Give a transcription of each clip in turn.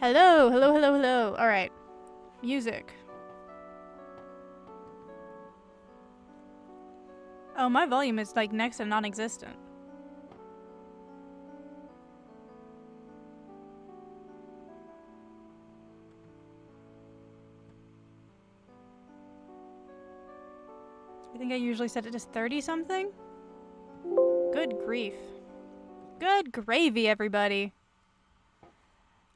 Hello, hello, hello, hello. Alright. Music. Oh, my volume is like next to non-existent. I think I usually set it to 30 something. Good grief. Good gravy, everybody.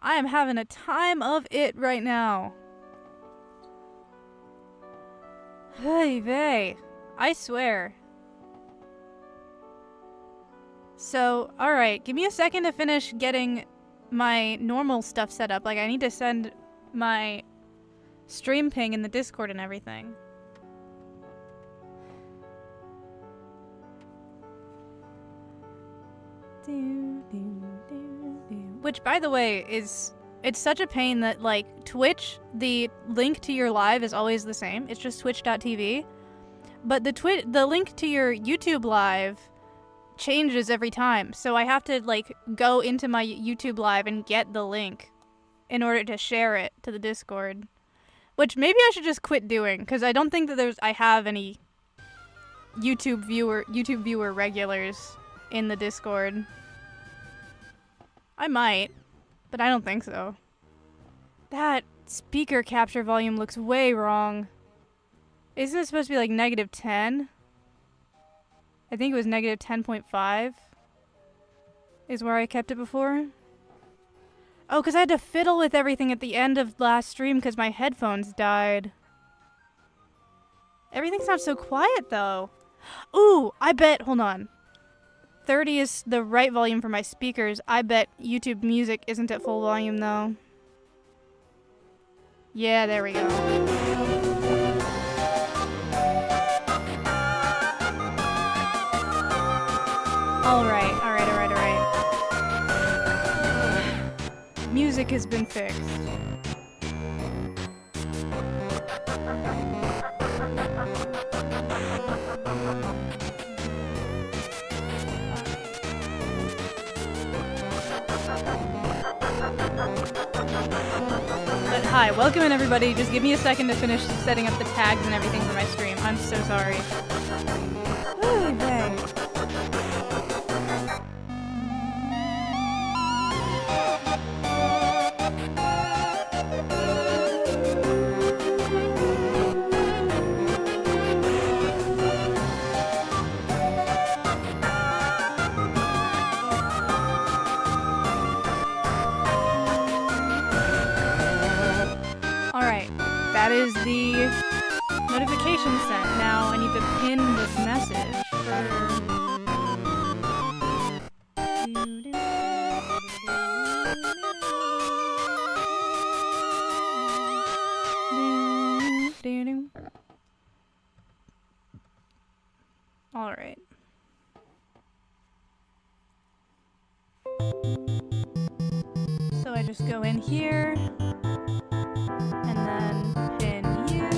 I am having a time of it right now. Hey, vey. I swear. So, alright, give me a second to finish getting my normal stuff set up. Like, I need to send my stream ping in the Discord and everything. Which, by the way, it's such a pain that, like, Twitch, the link to your live is always the same. It's just twitch.tv. But the link to your YouTube live changes every time. So I have to, like, go into my YouTube live and get the link in order to share it to the Discord. Which maybe I should just quit doing, because I don't think that I have any YouTube viewer regulars in the Discord. I might, but I don't think so. That speaker capture volume looks way wrong. Isn't it supposed to be like -10? I think it was -10.5 is where I kept it before. Oh, because I had to fiddle with everything at the end of last stream because my headphones died. Everything sounds so quiet though. Ooh, I bet, hold on. 30 is the right volume for my speakers. I bet YouTube Music isn't at full volume though. Yeah, there we go. Alright. Music has been fixed. But hi, welcome in everybody. Just give me a second to finish setting up the tags and everything for my stream. I'm so sorry. Ooh, dang. That is the notification sent. Now I need to pin this message Alright. So I just go in here. And then pin you,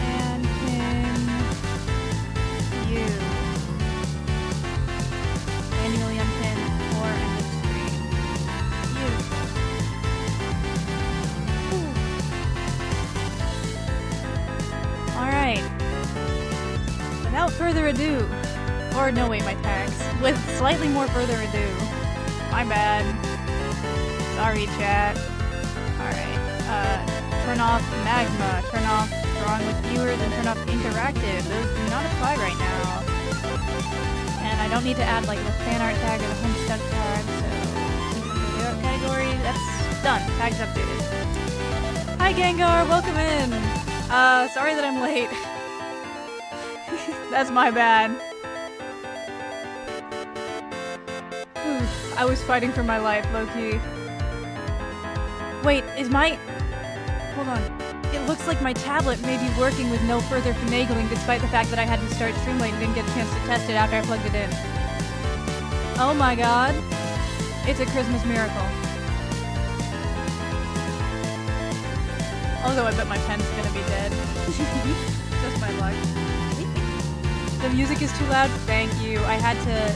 and pin you. Manually unpin or end of screen. Beautiful. Alright. Without further ado, or no wait, my tags. With slightly more further ado. My bad. Sorry, chat. Alright. Turn off Magma, turn off Drawing with Viewers, and turn off Interactive. Those do not apply right now. And I don't need to add, like, the fan art tag or the home stuff tag, so... the art category, that's done. Tag's updated. Hi, Gengar! Welcome in! Sorry that I'm late. That's my bad. I was fighting for my life, low-key. Wait, is my... Hold on. It looks like my tablet may be working with no further finagling despite the fact that I had to start Streamlate and didn't get a chance to test it after I plugged it in. Oh my god. It's a Christmas miracle. Although I bet my pen's gonna be dead. Just my luck. The music is too loud? Thank you. I had to...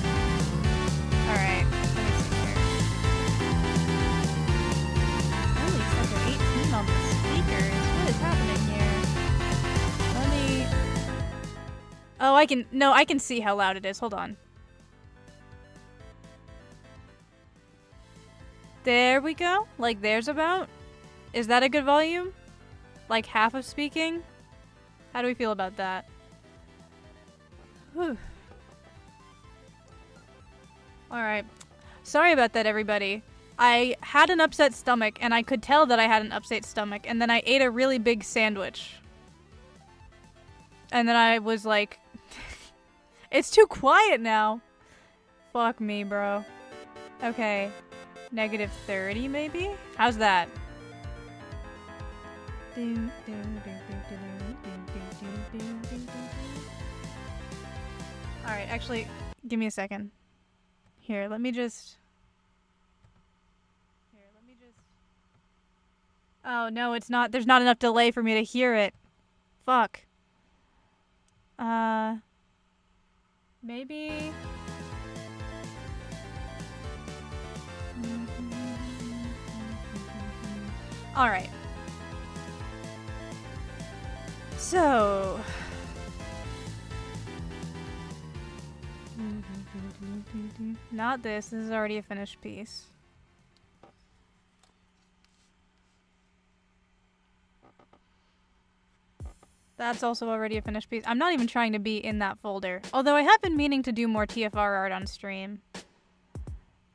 Alright. Let me see here. I can see how loud it is. Hold on. There we go. Like, there's about. Is that a good volume? Like half of speaking? How do we feel about that? Whew. Alright. Sorry about that, everybody. I had an upset stomach, and I could tell that I had an upset stomach, and then I ate a really big sandwich. And then I was like, it's too quiet now. Fuck me, bro. Okay. -30, maybe? How's that? Alright, actually, give me a second. Here, let me just... Oh, no, it's not. There's not enough delay for me to hear it. Fuck. Maybe... Alright. So... Not this. This is already a finished piece. That's also already a finished piece. I'm not even trying to be in that folder. Although I have been meaning to do more TFR art on stream.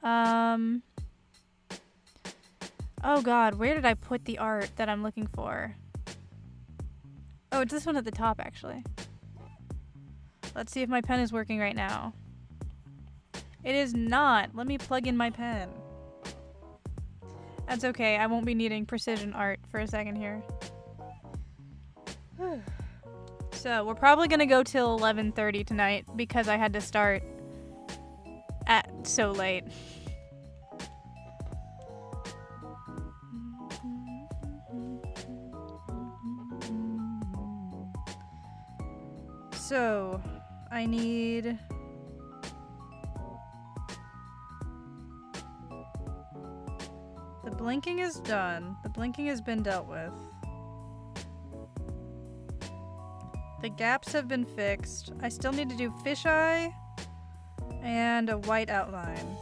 Oh god, where did I put the art that I'm looking for? Oh, it's this one at the top, actually. Let's see if my pen is working right now. It is not. Let me plug in my pen. That's okay. I won't be needing precision art for a second here. So, we're probably gonna go till 11:30 tonight because I had to start at so late. So, I need... The blinking is done. The blinking has been dealt with. The gaps have been fixed. I still need to do fisheye and a white outline.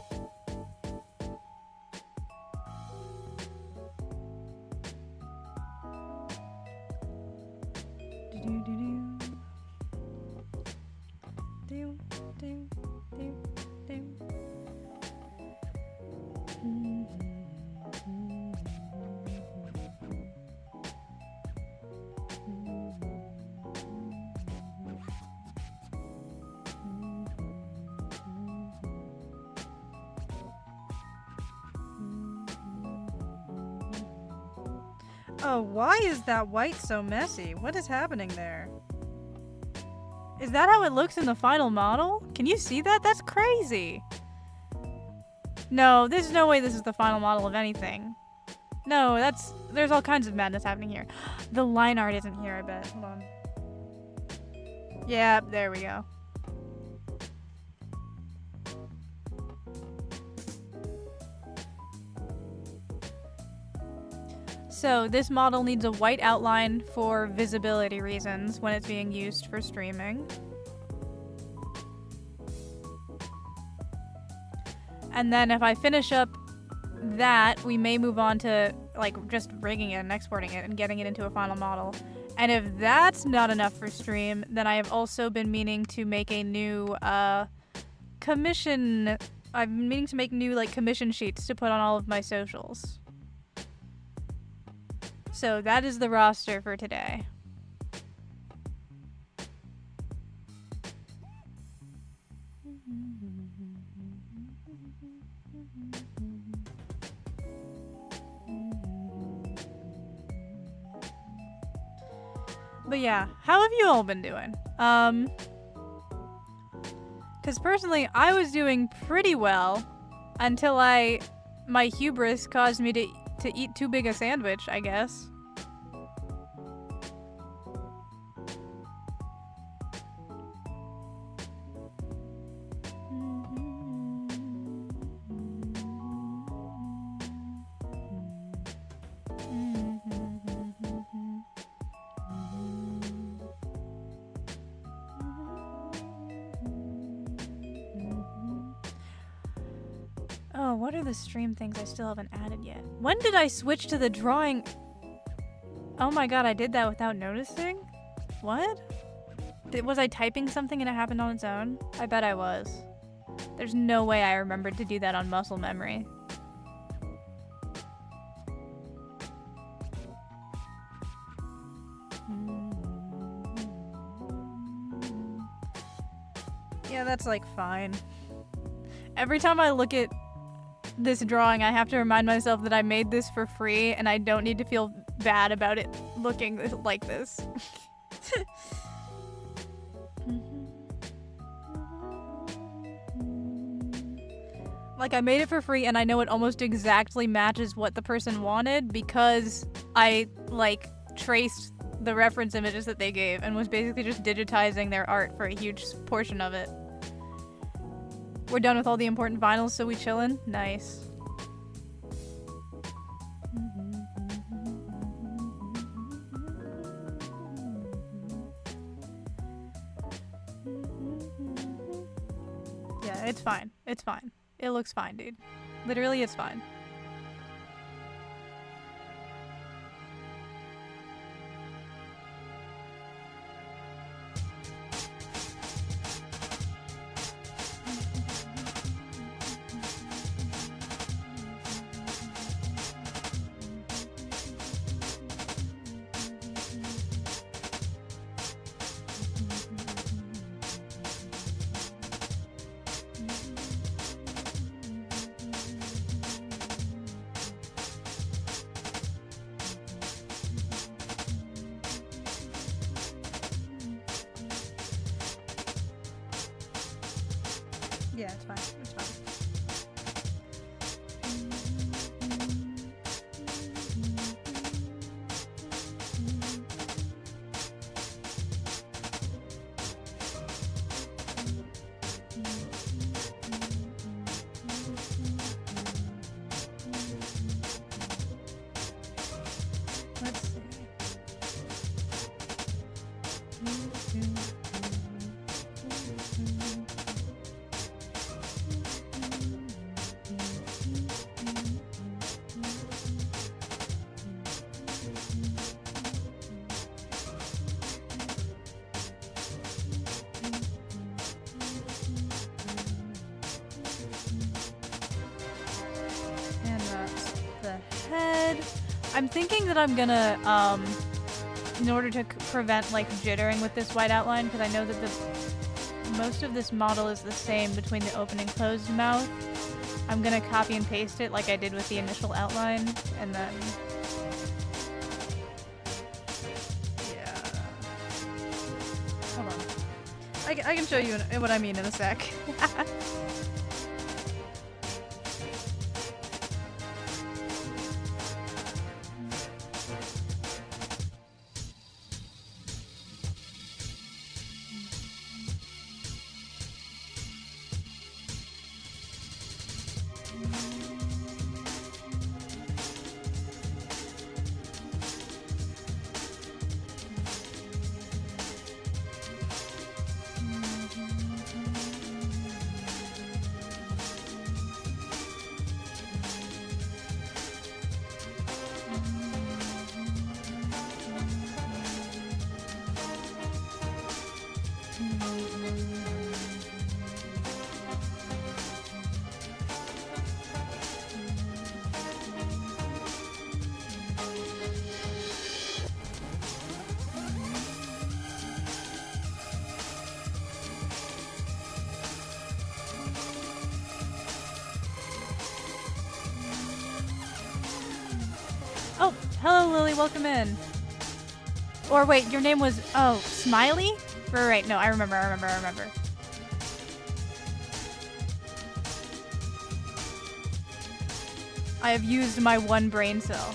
Oh, why is that white so messy? What is happening there? Is that how it looks in the final model? Can you see that? That's crazy. No, there's no way this is the final model of anything. No, there's all kinds of madness happening here. The line art isn't here, I bet. Hold on. Yeah, there we go. So, this model needs a white outline for visibility reasons when it's being used for streaming. And then if I finish up that, we may move on to, like, just rigging it and exporting it and getting it into a final model. And if that's not enough for stream, then I have also been meaning to make a new, commission... I've been meaning to make new, like, commission sheets to put on all of my socials. So that is the roster for today. But yeah, how have you all been doing? Because personally, I was doing pretty well until my hubris caused me to eat too big a sandwich, I guess. what are the stream things I still haven't added yet? When did I switch to the drawing? Oh my god, I did that without noticing? What? Was I typing something and it happened on its own? I bet I was. There's no way I remembered to do that on muscle memory. Yeah, that's like fine. Every time I look at this drawing, I have to remind myself that I made this for free and I don't need to feel bad about it looking like this. Like, I made it for free and I know it almost exactly matches what the person wanted because I, like, traced the reference images that they gave and was basically just digitizing their art for a huge portion of it. We're done with all the important vinyls, so we chillin'? Nice. Yeah, it's fine. It's fine. It looks fine, dude. Literally, it's fine. Yeah, it's fine. It's fine. Let's see. And that's the head. I'm thinking that I'm gonna, in order to prevent like jittering with this white outline, because I know that most of this model is the same between the open and closed mouth, I'm gonna copy and paste it like I did with the initial outline, and then... yeah. Hold on. I can show you what I mean in a sec. Oh, hello Lily, welcome in. Or wait, your name was, oh, Smiley? Right, no, I remember. I have used my one brain cell.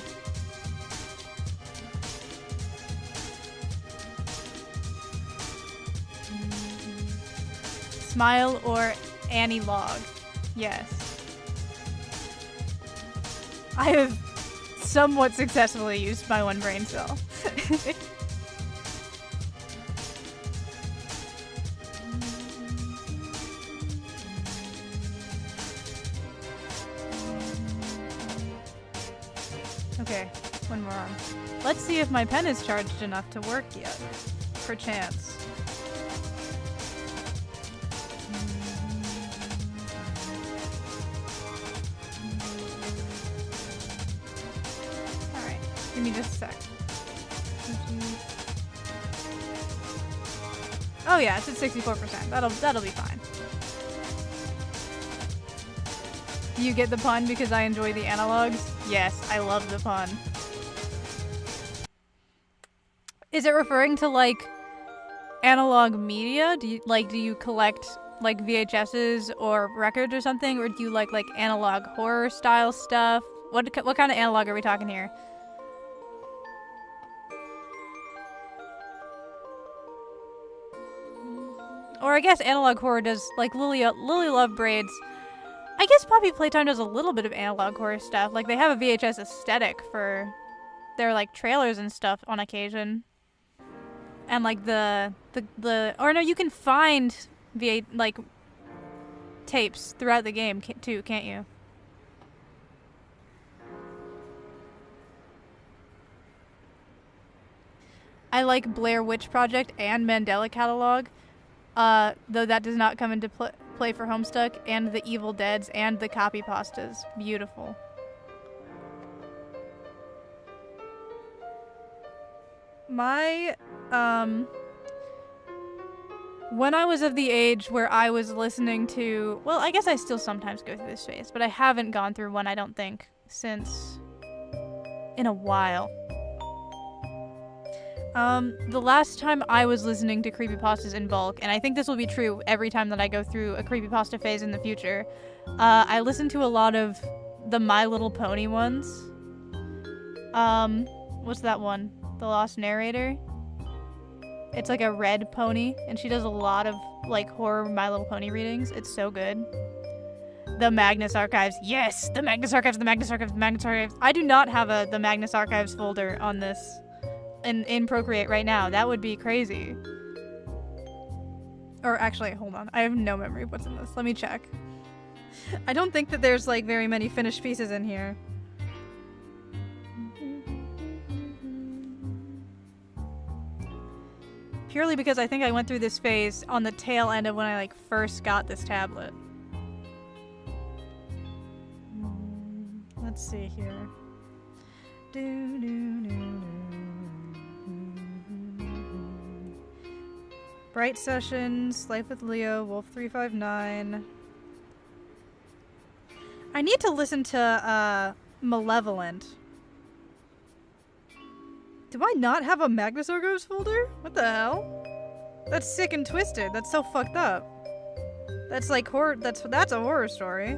Smile or Annie Log. Yes. I have somewhat successfully used my one brain cell. Okay, one more arm. Let's see if my pen is charged enough to work yet. Perchance. Alright, give me just a sec. Oh yeah, it's at 64%. That'll be fine. Do you get the pun because I enjoy the analogs? Yes, I love the pun. Is it referring to like analog media? Do you collect like VHSs or records or something, or do you like analog horror style stuff? What kind of analog are we talking here? Or I guess analog horror does, like Lily Love Braids. I guess Poppy Playtime does a little bit of analog horror stuff. Like they have a VHS aesthetic for their like trailers and stuff on occasion. And like or no, you can find like tapes throughout the game too, can't you? I like Blair Witch Project and Mandela Catalog. Though that does not come into play for Homestuck, and the Evil Deads and the copy pastas. Beautiful. My, when I was of the age where I was listening to, well, I guess I still sometimes go through this phase, but I haven't gone through one, I don't think, since in a while. The last time I was listening to creepypastas in bulk, and I think this will be true every time that I go through a creepypasta phase in the future, I listened to a lot of the My Little Pony ones. What's that one? The Lost Narrator? It's like a red pony, and she does a lot of, like, horror My Little Pony readings. It's so good. The Magnus Archives. Yes! The Magnus Archives, the Magnus Archives, the Magnus Archives. I do not have the Magnus Archives folder on this in Procreate right now. That would be crazy. Or actually, hold on. I have no memory of what's in this. Let me check. I don't think that there's like very many finished pieces in here. Purely because I think I went through this phase on the tail end of when I like first got this tablet. Let's see here. Bright Sessions, Life with Leo, Wolf 359. I need to listen to Malevolent. Do I not have a Magnus Archives folder? What the hell? That's sick and twisted. That's so fucked up. That's like horror. That's a horror story.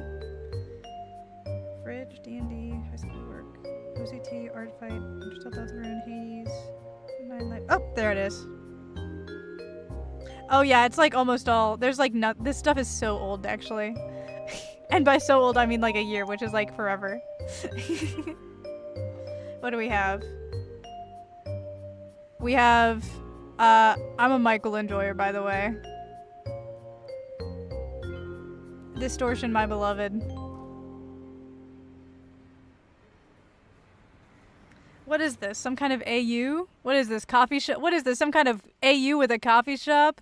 Fridge, D&D, high school work, OCT, art fight, Interstellar Deltarune, Hades, Nine Life. Oh, there it is. Oh yeah, it's like almost all. There's like this stuff is so old actually. And by so old I mean like a year, which is like forever. What do we have? We have I'm a Michael enjoyer, by the way. Distortion, My Beloved. What is this? Some kind of AU? What is this? Coffee shop? What is this? Some kind of AU with a coffee shop?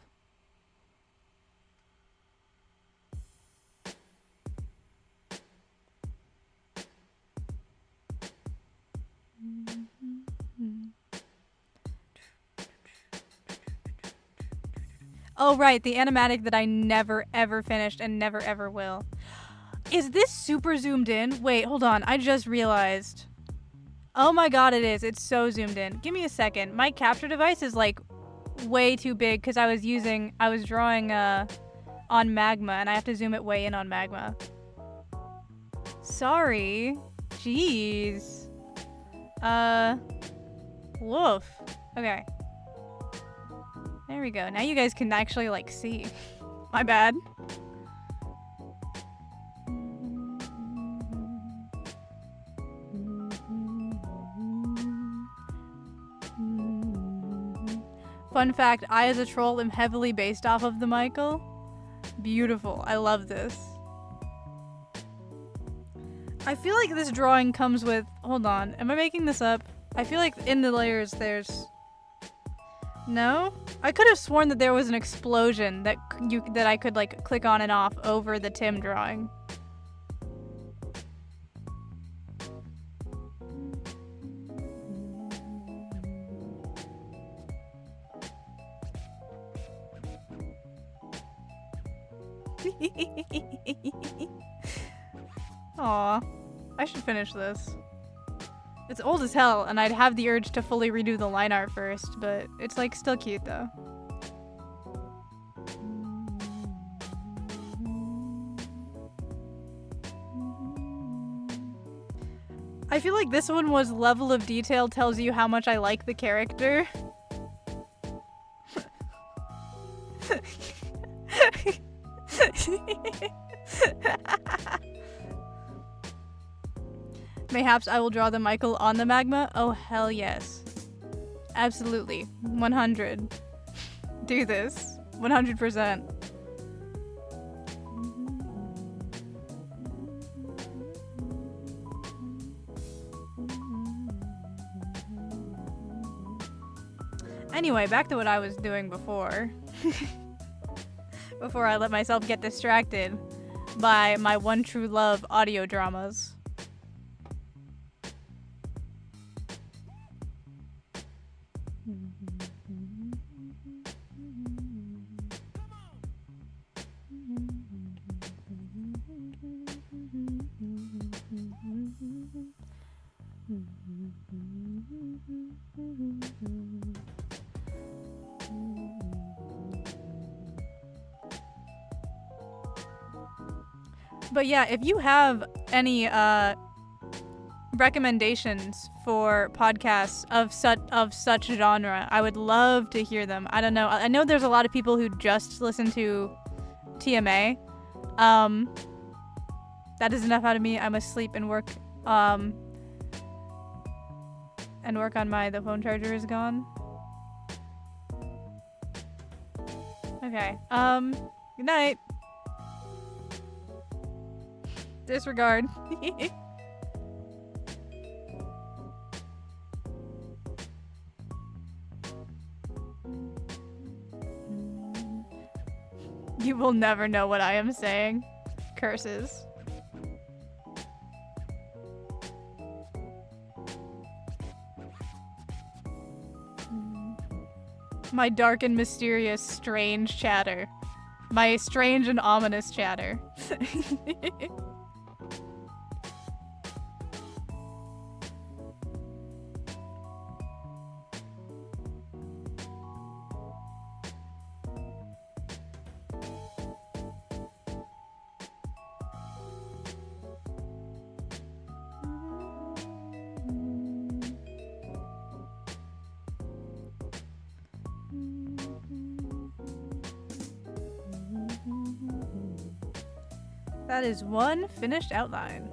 Oh, right, the animatic that I never ever finished and never ever will. Is this super zoomed in? Wait, hold on. I just realized. Oh my god, it is. It's so zoomed in. Give me a second. My capture device is like way too big because I was drawing on Magma and I have to zoom it way in on Magma. Sorry. Jeez. Woof. Okay. There we go. Now you guys can actually, like, see. My bad. Fun fact, I as a troll am heavily based off of the Michael. Beautiful. I love this. I feel like this drawing comes with... Hold on. Am I making this up? I feel like in the layers there's... No? I could have sworn that there was an explosion that I could like click on and off over the Tim drawing. Aw. I should finish this. It's old as hell, and I'd have the urge to fully redo the line art first, but it's like still cute though. I feel like this one was level of detail tells you how much I like the character. Mayhaps I will draw the Michael on the magma? Oh, hell yes. Absolutely. 100. Do this. 100%. Anyway, back to what I was doing before. Before I let myself get distracted by my one true love audio dramas. But yeah, if you have any recommendations for podcasts of such genre, I would love to hear them. I don't know. I know there's a lot of people who just listen to TMA. That is enough out of me. I must sleep and work on the phone charger is gone. Okay. Good night. Disregard. You will never know what I am saying. Curses. My dark and mysterious strange chatter. My strange and ominous chatter. That is one finished outline.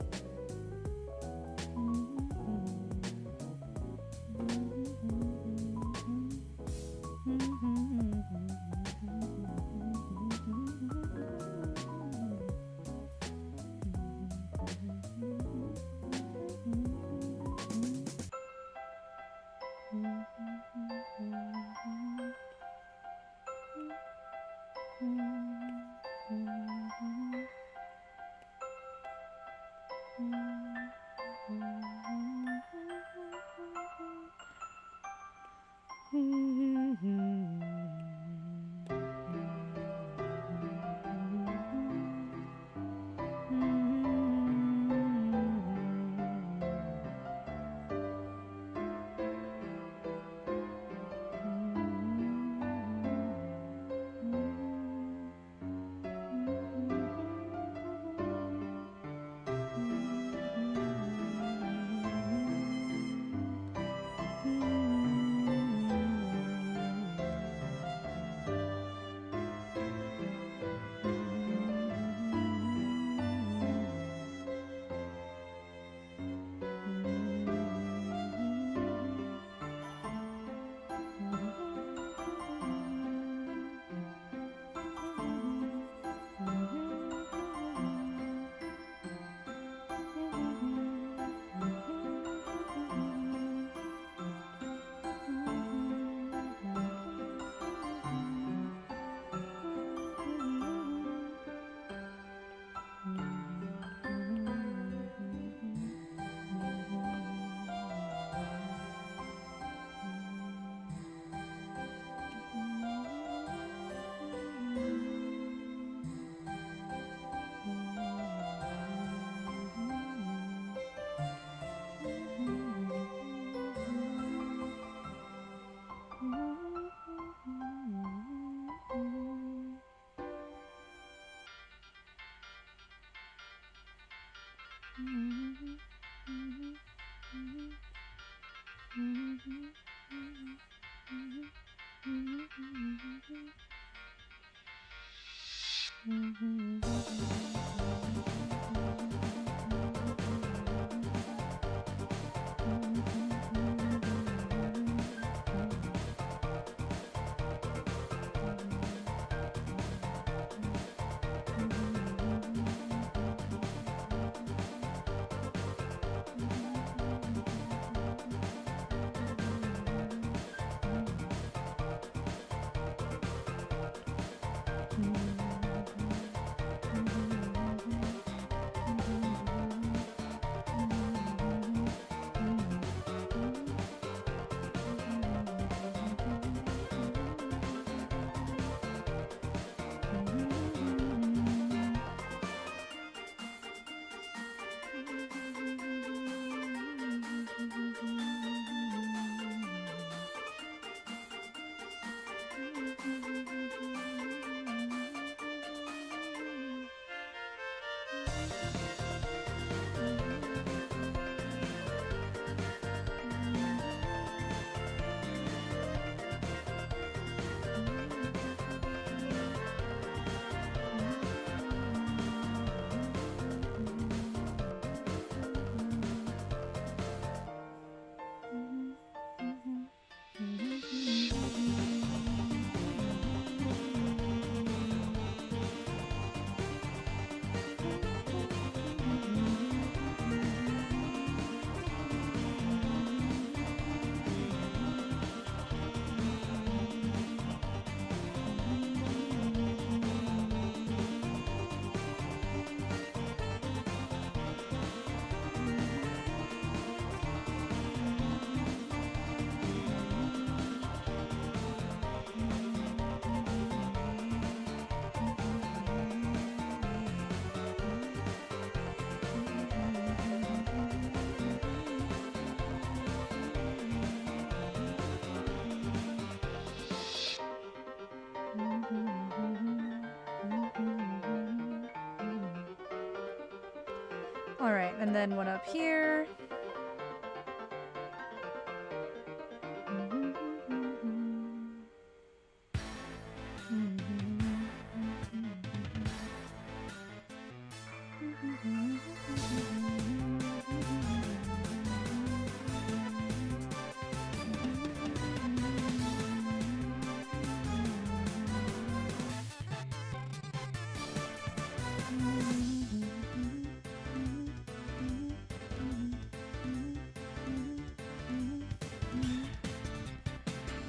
Alright, and then one up here.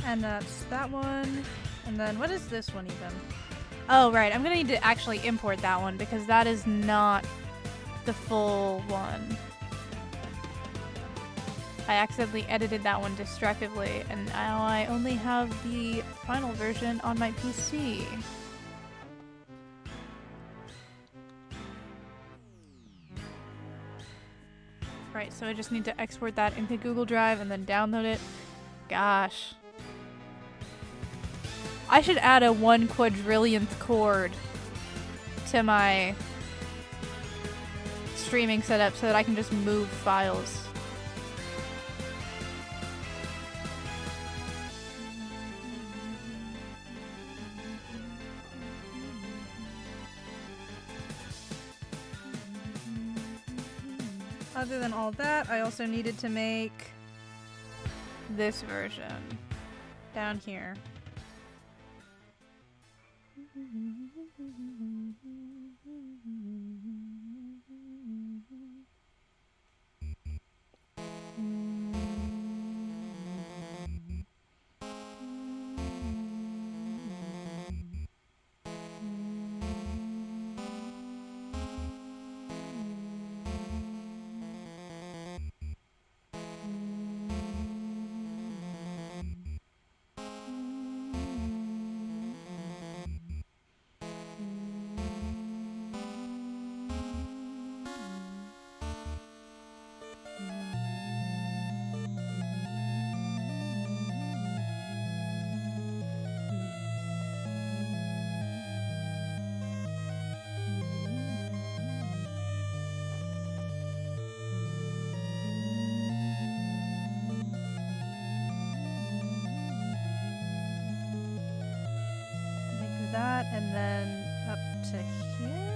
And that's that one. And then what is this one even? Oh, right. I'm gonna need to actually import that one because that is not the full one. I accidentally edited that one destructively, and now I only have the final version on my PC. Right, so I just need to export that into Google Drive and then download it. Gosh. I should add a 1/4,000,000th chord to my streaming setup so that I can just move files. Other than all that, I also needed to make this version down here. And then up to here.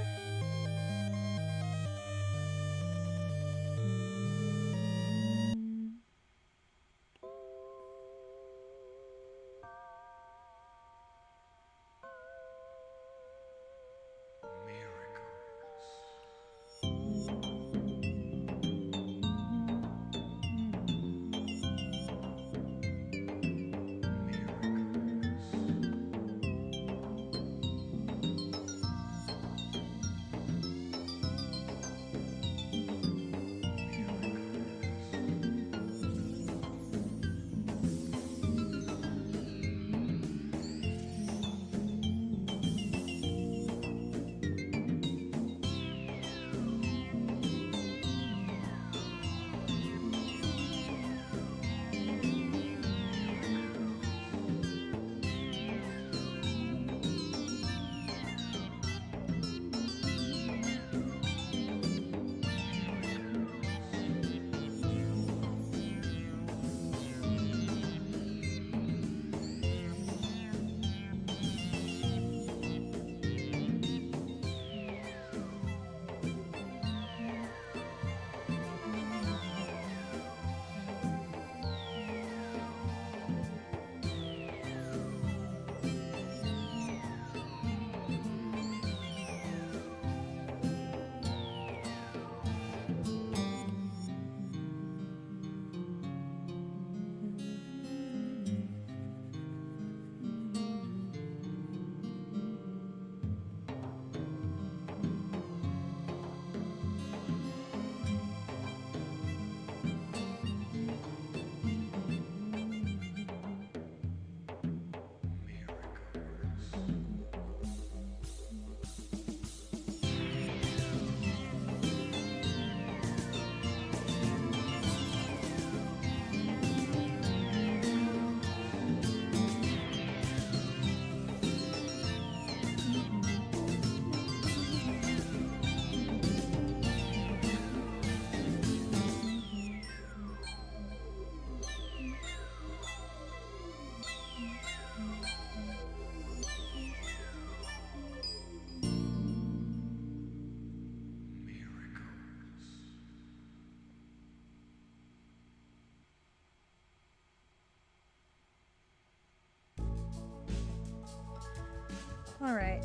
Alright.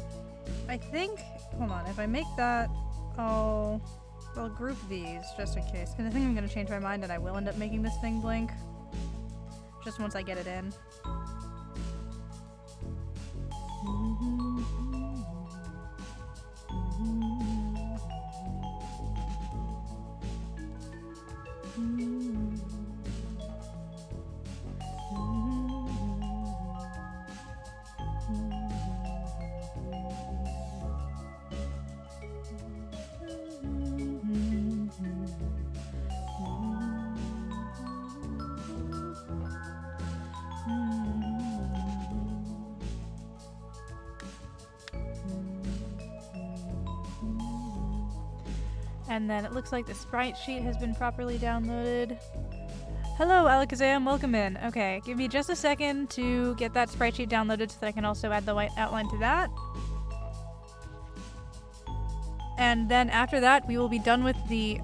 I think... Hold on. If I make that, I'll group these just in case. Because I think I'm going to change my mind and I will end up making this thing blink. Just once I get it in. And then it looks like the sprite sheet has been properly downloaded. Hello, Alakazam, welcome in. Okay, give me just a second to get that sprite sheet downloaded so that I can also add the white outline to that. And then after that, we will be done with the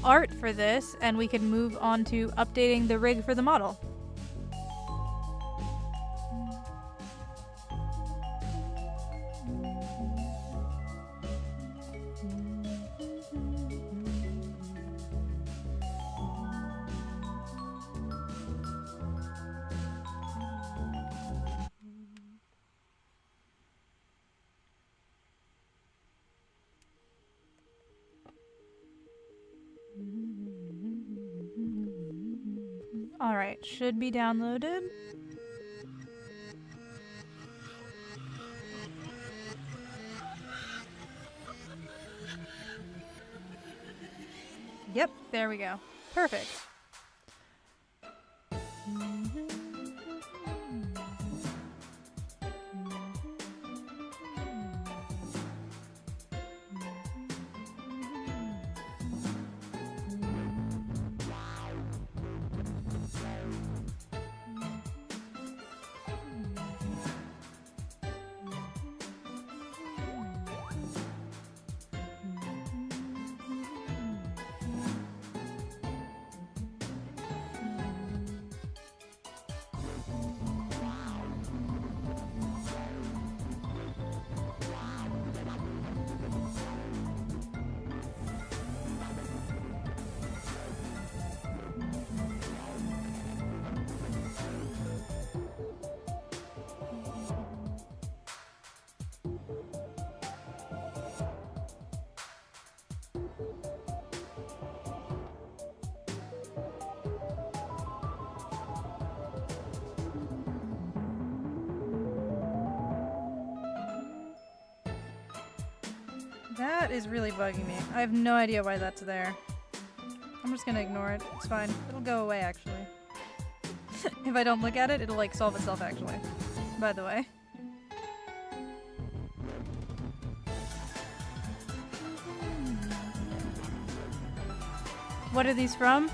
art for this, and we can move on to updating the rig for the model. Alright, should be downloaded. Yep, there we go. Perfect. That is really bugging me. I have no idea why that's there. I'm just gonna ignore it. It's fine. It'll go away, actually. If I don't look at it, it'll like solve itself, actually. By the way. What are these from?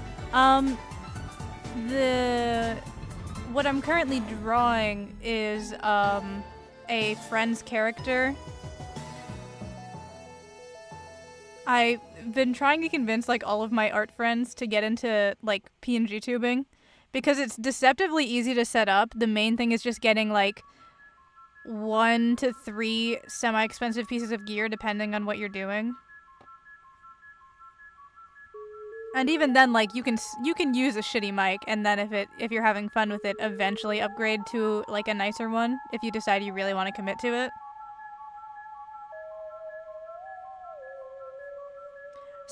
What I'm currently drawing is, a friend's character. I've been trying to convince, like, all of my art friends to get into, like, PNG tubing. Because it's deceptively easy to set up. The main thing is just getting, like, 1 to 3 semi-expensive pieces of gear, depending on what you're doing. And even then, like, you can use a shitty mic, and then if you're having fun with it, eventually upgrade to, like, a nicer one, if you decide you really want to commit to it.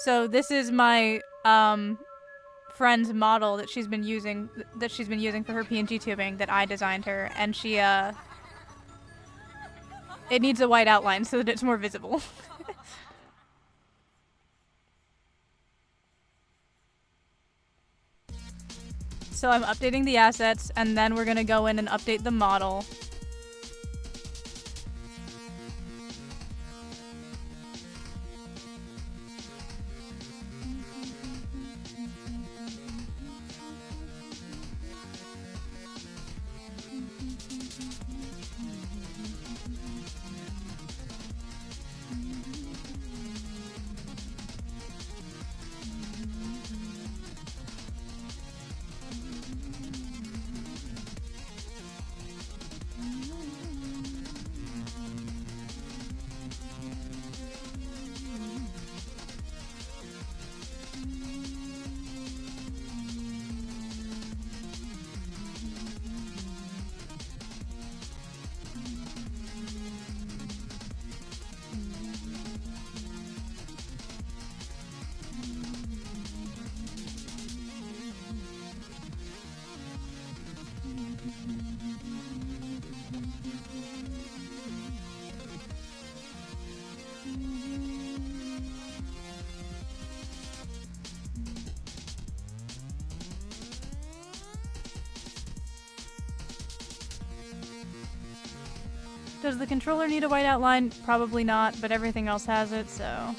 So this is my, friend's model that she's been using for her PNG tubing that I designed her, and she, it needs a white outline so that it's more visible. So I'm updating the assets, and then we're gonna go in and update the model. Does the controller need a white outline? Probably not, but everything else has it, so...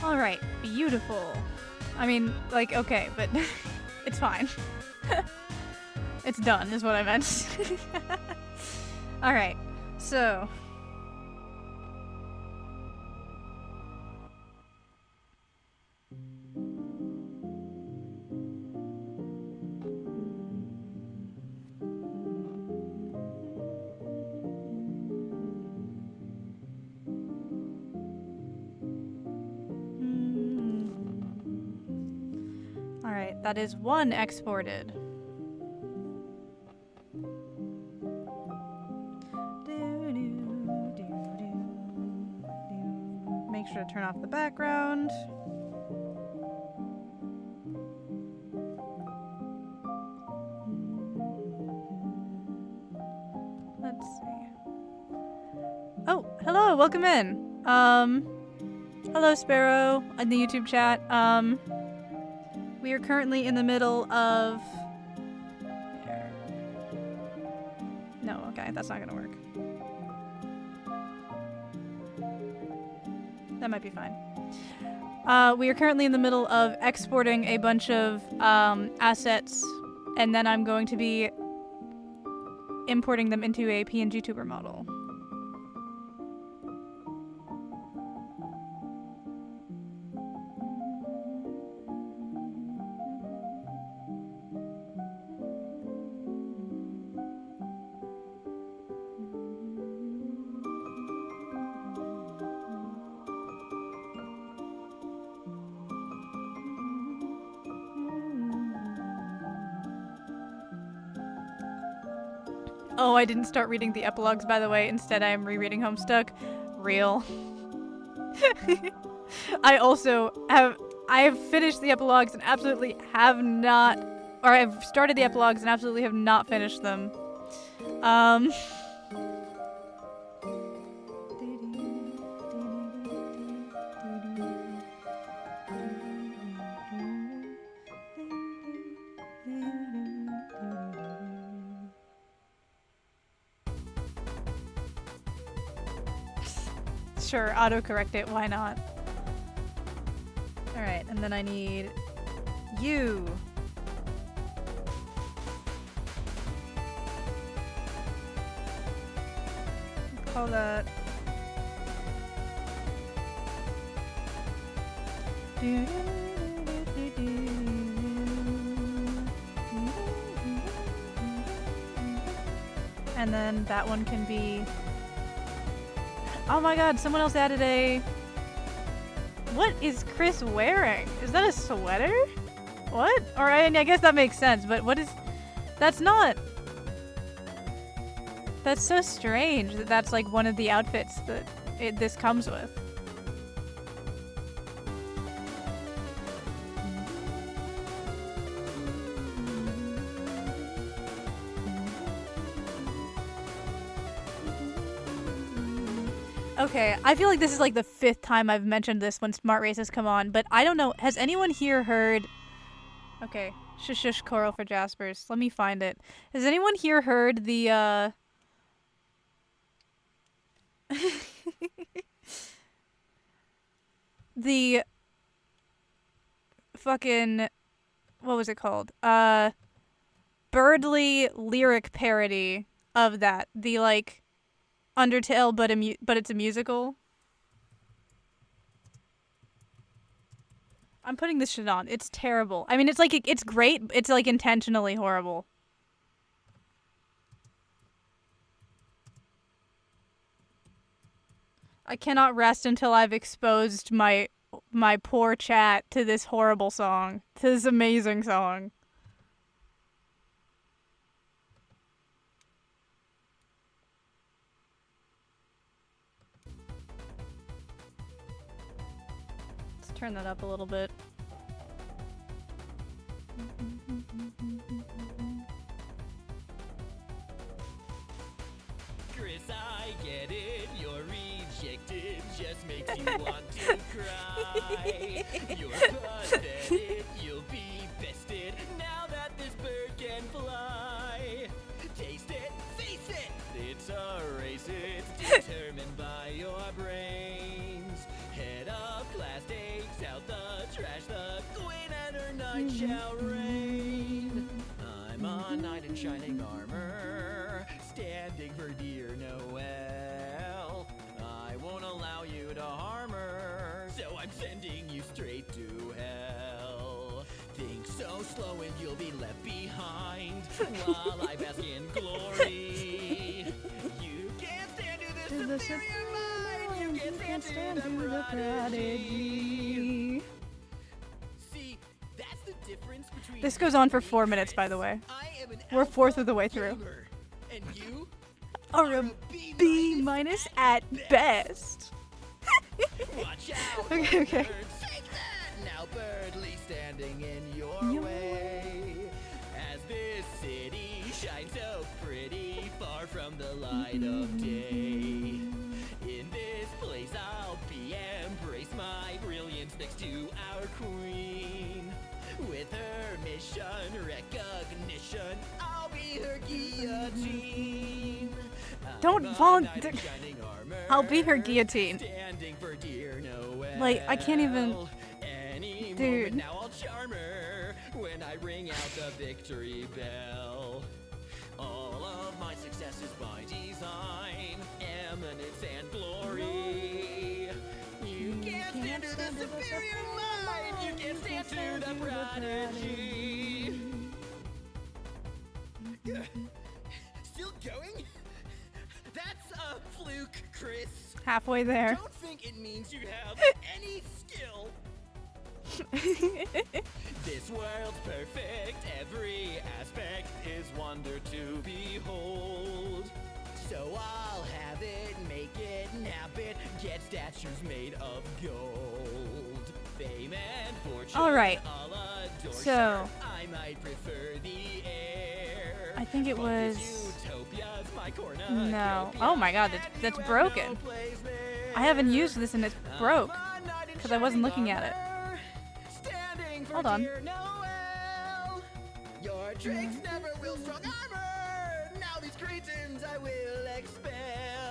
All right, beautiful. I mean, like, okay, but it's fine. It's done, is what I meant. All right, so. All right, that is 1 exported. Make sure to turn off the background. Let's see. Oh, hello, welcome in. Hello Sparrow in the YouTube chat. We are currently in the middle of... No, okay, that's not gonna work. That might be fine. We are currently in the middle of exporting a bunch of assets, and then I'm going to be importing them into a PNG tuber model. Oh, I didn't start reading the epilogues, by the way. Instead, I am rereading Homestuck. Real. I have finished the epilogues and absolutely have not, or I've started the epilogues and absolutely have not finished them. Sure, autocorrect it, why not? Alright, and then I need you. Call that. And then that one can be... Oh my god, someone else added a... What is Chris wearing? Is that a sweater? What? Or I guess that makes sense, but what is... That's not... That's so strange that that's like one of the outfits that this comes with. Okay, I feel like this is like the 5th time I've mentioned this when Smart Race has come on, but I don't know. Has anyone here heard... Okay, shush choral for Jaspers. Let me find it. Has anyone here heard the, the fucking... What was it called? Birdly lyric parody of that. The, like... Undertale, but it's a musical. I'm putting this shit on. It's terrible. I mean, it's like it's great. It's like intentionally horrible. I cannot rest until I've exposed my poor chat to this horrible song, to this amazing song. Turn that up a little bit. Chris, I get it. You're rejected. Just makes you want to cry. You're pathetic. You'll be bested now that this bird can fly. Taste it, face it. It's a race. It's determined by your brains. Head of class takes shall reign. I'm a knight in shining armor, standing for dear Noel. I won't allow you to harm her, so I'm sending you straight to hell. Think so slow and you'll be left behind while I bask in glory. You can't stand to the superior mind. You can't stand to the prodigy. See, that's the difference between This goes on for 4 minutes, by the way. I am an We're a fourth of the way alpha through. gamer, and you Or a B minus at best. watch out. Okay, okay. Bird, take that now, Birdly standing in your way. As this city shines so pretty, far from the light of day. In this place I'll be, embrace my brilliance next to our queen. With her mission recognition, I'll be her guillotine. Don't I'm a volun- knight in shining armor, I'll be her guillotine. standing for dear Noel. Like, I can't even- Any Dude. moment now I'll charm her when I ring out the victory bell. All of my success is by design, eminence and glory. You can't stand to the superior mind. You can't stand to the prodigy. Still going? That's a fluke, Chris. Halfway there. Don't think it means you have any skill. This world's perfect, every aspect is wonder to behold. So I'll have it, make it, nap it, get statues made of gold. Fame and fortune, All right. I'll adore, So- sure, I might prefer the air. I think it But was- this utopia's my cornucopia, No. Oh my god, that's and you have broken. no place there. I haven't used this and it's broke. I'm a knight in 'cause I wasn't shining looking at it. armor, standing for Hold on. dear Noel. Your tricks never will strong armor. Now these cretins I will expel.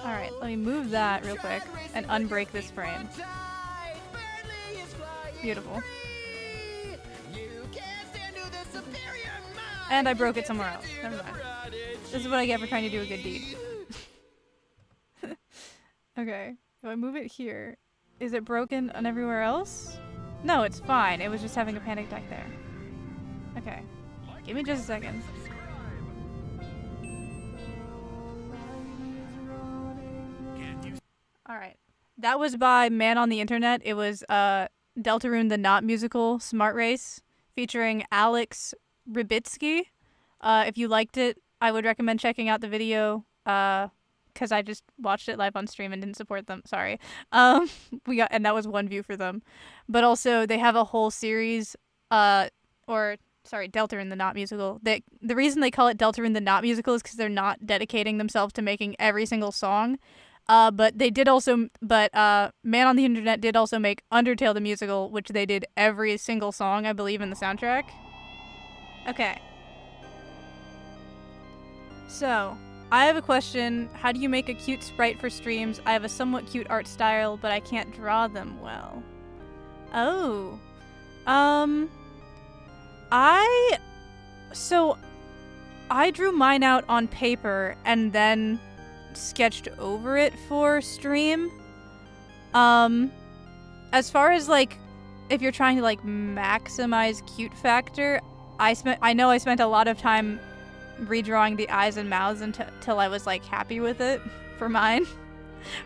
Alright, let me move that real quick Tread racing and with your unbreak this feet frame. on tight. Birdly is flying Beautiful. free. You can't stand to the superior mind. And I You broke it can't somewhere stand else. to Never the mind. prodigy. This is what I get for trying to do a good deed. Okay, if I move it here, is it broken on everywhere else? No, it's fine. It was just having a panic attack there. Okay, give me just a second. Alright, that was by Man on the Internet. It was Deltarune the Not Musical Smart Race featuring Alex Rybitsky. If you liked it, I would recommend checking out the video. Because I just watched it live on stream and didn't support them. Sorry. And that was 1 view for them. But also they have a whole series, Deltarune the Not Musical. The reason they call it Deltarune the Not Musical is because they're not dedicating themselves to making every single song. But Man on the Internet did also make Undertale the Musical, which they did every single song, I believe, in the soundtrack. Okay. So, I have a question. How do you make a cute sprite for streams? I have a somewhat cute art style, but I can't draw them well. Oh. I drew mine out on paper and then sketched over it for stream. As far as like if you're trying to like maximize cute factor, I know I spent a lot of time redrawing the eyes and mouths until I was like happy with it for mine.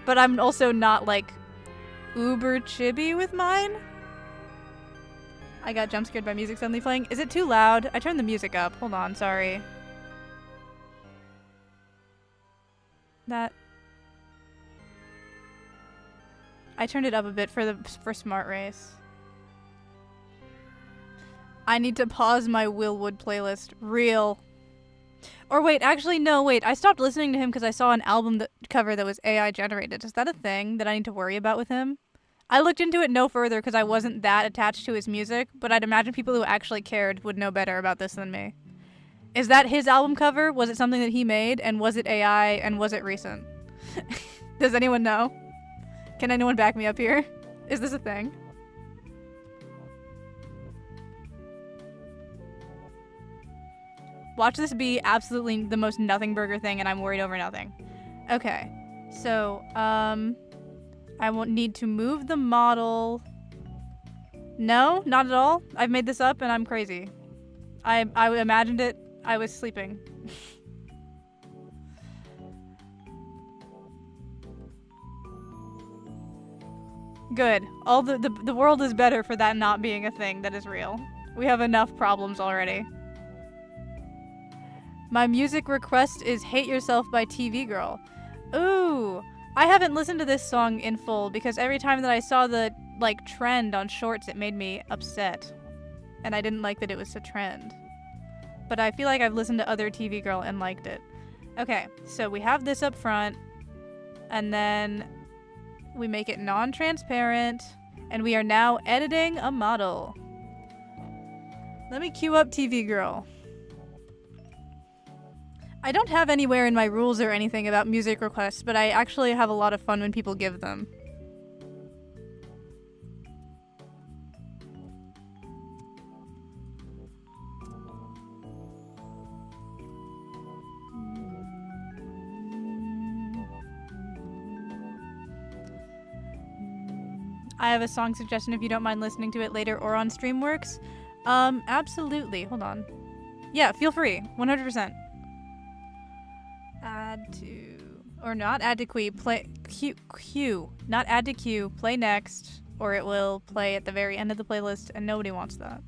But I'm also not like uber chibi with mine. I got jump scared by music suddenly playing. Is it too loud? I turned the music up. Hold on, sorry. I turned it up a bit for Smart Race. I need to pause my Will Wood playlist. Real. Or wait, actually no, wait. I stopped listening to him because I saw an album cover that was AI generated. Is that a thing that I need to worry about with him? I looked into it no further because I wasn't that attached to his music, but I'd imagine people who actually cared would know better about this than me. Is that his album cover? Was it something that he made? And was it AI? And was it recent? Does anyone know? Can anyone back me up here? Is this a thing? Watch this be absolutely the most nothing burger thing, and I'm worried over nothing. Okay. So, I won't need to move the model. No, not at all. I've made this up and I'm crazy. I imagined it. I was sleeping. Good. All the world is better for that not being a thing that is real. We have enough problems already. My music request is Hate Yourself by TV Girl. Ooh. I haven't listened to this song in full because every time that I saw the, like, trend on shorts, it made me upset. And I didn't like that it was a trend. But I feel like I've listened to other TV Girl and liked it. Okay, so we have this up front. And then we make it non-transparent. And we are now editing a model. Let me cue up TV Girl. I don't have anywhere in my rules or anything about music requests, but I actually have a lot of fun when people give them. I have a song suggestion if you don't mind listening to it later or on Streamworks. Absolutely. Hold on. Yeah, feel free. 100%. Add to, or not add to queue, play queue, not add to queue, play next, or it will play at the very end of the playlist, and nobody wants that.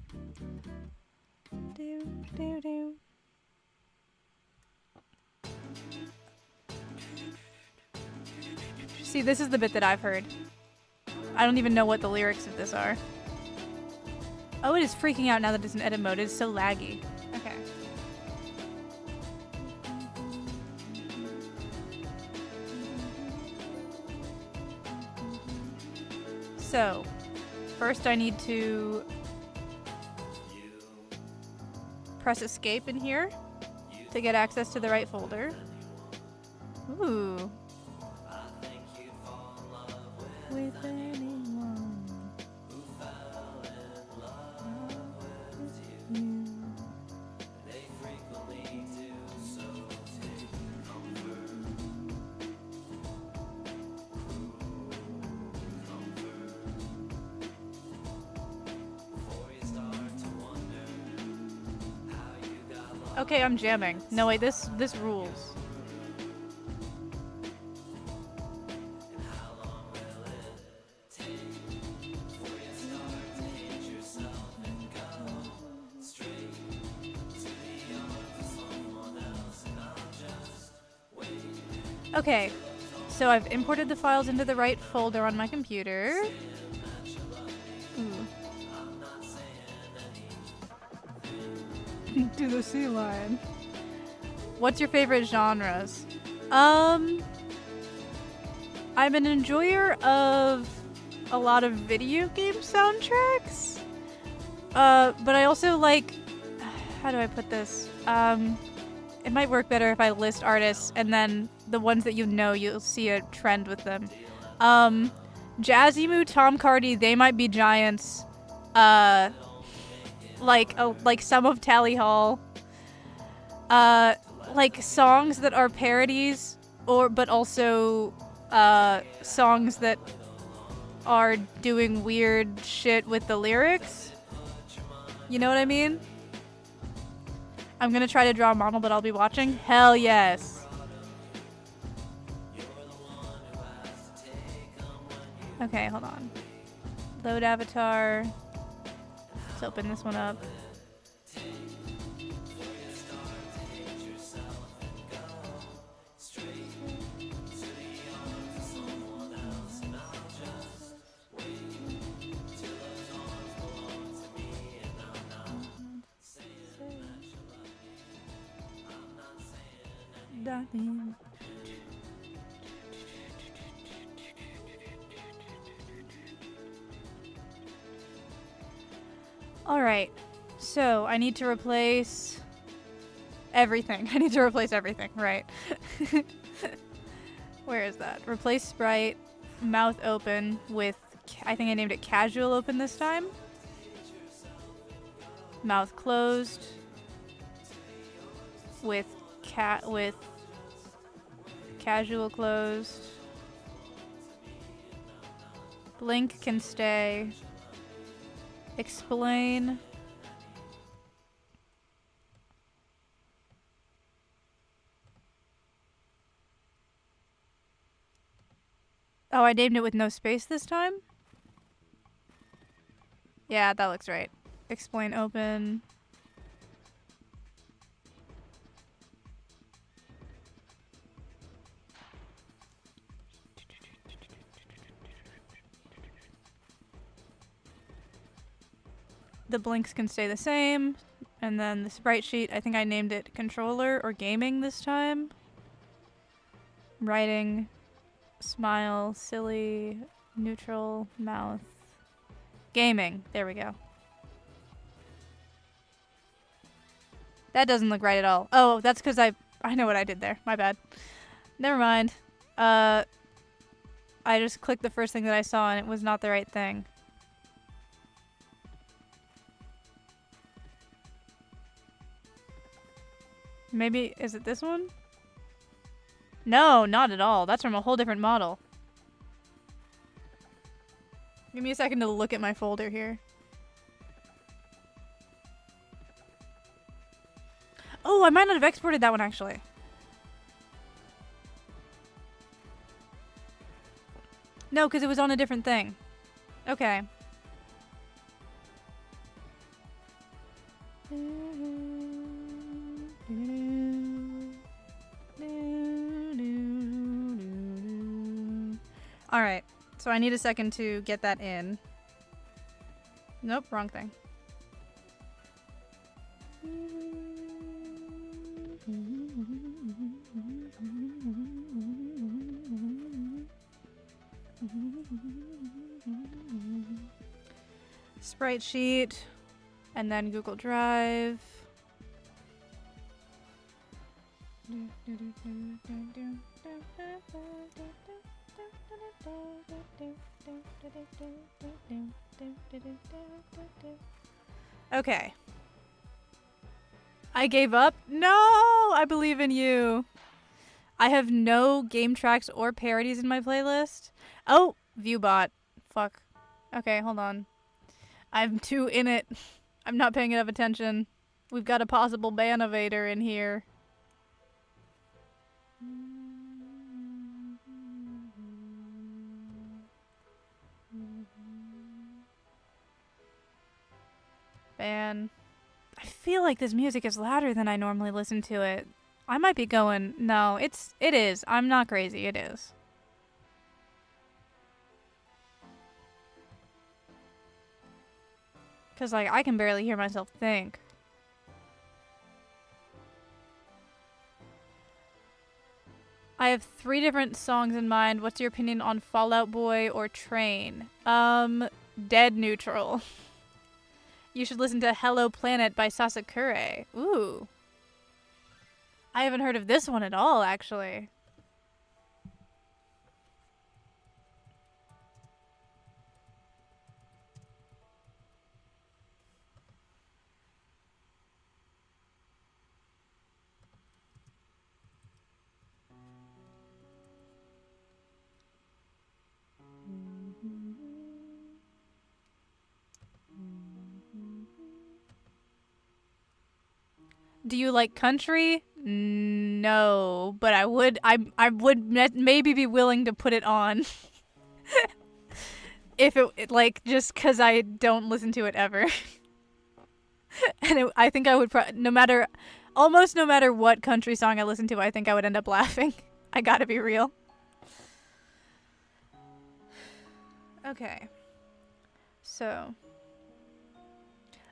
Do, do, do. See, this is the bit that I've heard. I don't even know what the lyrics of this are. Oh, it is freaking out now that it's in edit mode. It's so laggy. Okay. So, first I need to press escape in here to get access to the right folder. Ooh. With anyone who fell in love with you. They frequently do, so take comfort. Okay, I'm jamming. No, wait, this rules. Okay, so I've imported the files into the right folder on my computer. To the sea lion. What's your favorite genres? I'm an enjoyer of a lot of video game soundtracks. But I also like, how do I put this? It might work better if I list artists and then the ones that you know, you'll see a trend with them. Jazzy Tom Cardi, They Might Be Giants. Like some of Tally Hall. Like songs that are parodies, but also songs that are doing weird shit with the lyrics. You know what I mean? I'm gonna try to draw a model, but I'll be watching. Hell yes. Okay, hold on. Load avatar. Let's open this one up. Alright, so I need to replace everything. I need to replace everything, right. Where is that? Replace sprite, mouth open with, I think I named it casual open this time. Mouth closed. with casual closed. Blink can stay. Explain. Oh, I named it with no space this time? Yeah, that looks right. Explain open. The blinks can stay the same. And then the sprite sheet, I think I named it controller or gaming this time. Writing, smile, silly, neutral, mouth. Gaming. There we go. That doesn't look right at all. Oh, that's because I know what I did there. My bad. Never mind. I just clicked the first thing that I saw and it was not the right thing. Maybe, is it this one? No, not at all. That's from a whole different model. Give me a second to look at my folder here. Oh, I might not have exported that one actually. No, because it was on a different thing. Okay. Alright, so I need a second to get that in. Nope, wrong thing. Sprite sheet, and then Google Drive. Okay. I gave up? No! I believe in you. I have no game tracks or parodies in my playlist. Oh! Viewbot. Fuck. Okay, hold on. I'm too in it. I'm not paying enough attention. We've got a possible Banovator in here. Ban. I feel like this music is louder than I normally listen to it. I might be going, no, it is. I'm not crazy, it is. Cause like, I can barely hear myself think. I have 3 different songs in mind. What's your opinion on Fall Out Boy or Train? Dead neutral. You should listen to Hello Planet by Sasakure. Ooh. I haven't heard of this one at all, actually. Do you like country? No, but I would maybe be willing to put it on. If it like, just cuz I don't listen to it ever. And I think I would almost no matter what country song I listen to, I think I would end up laughing. I gotta be real. Okay. So.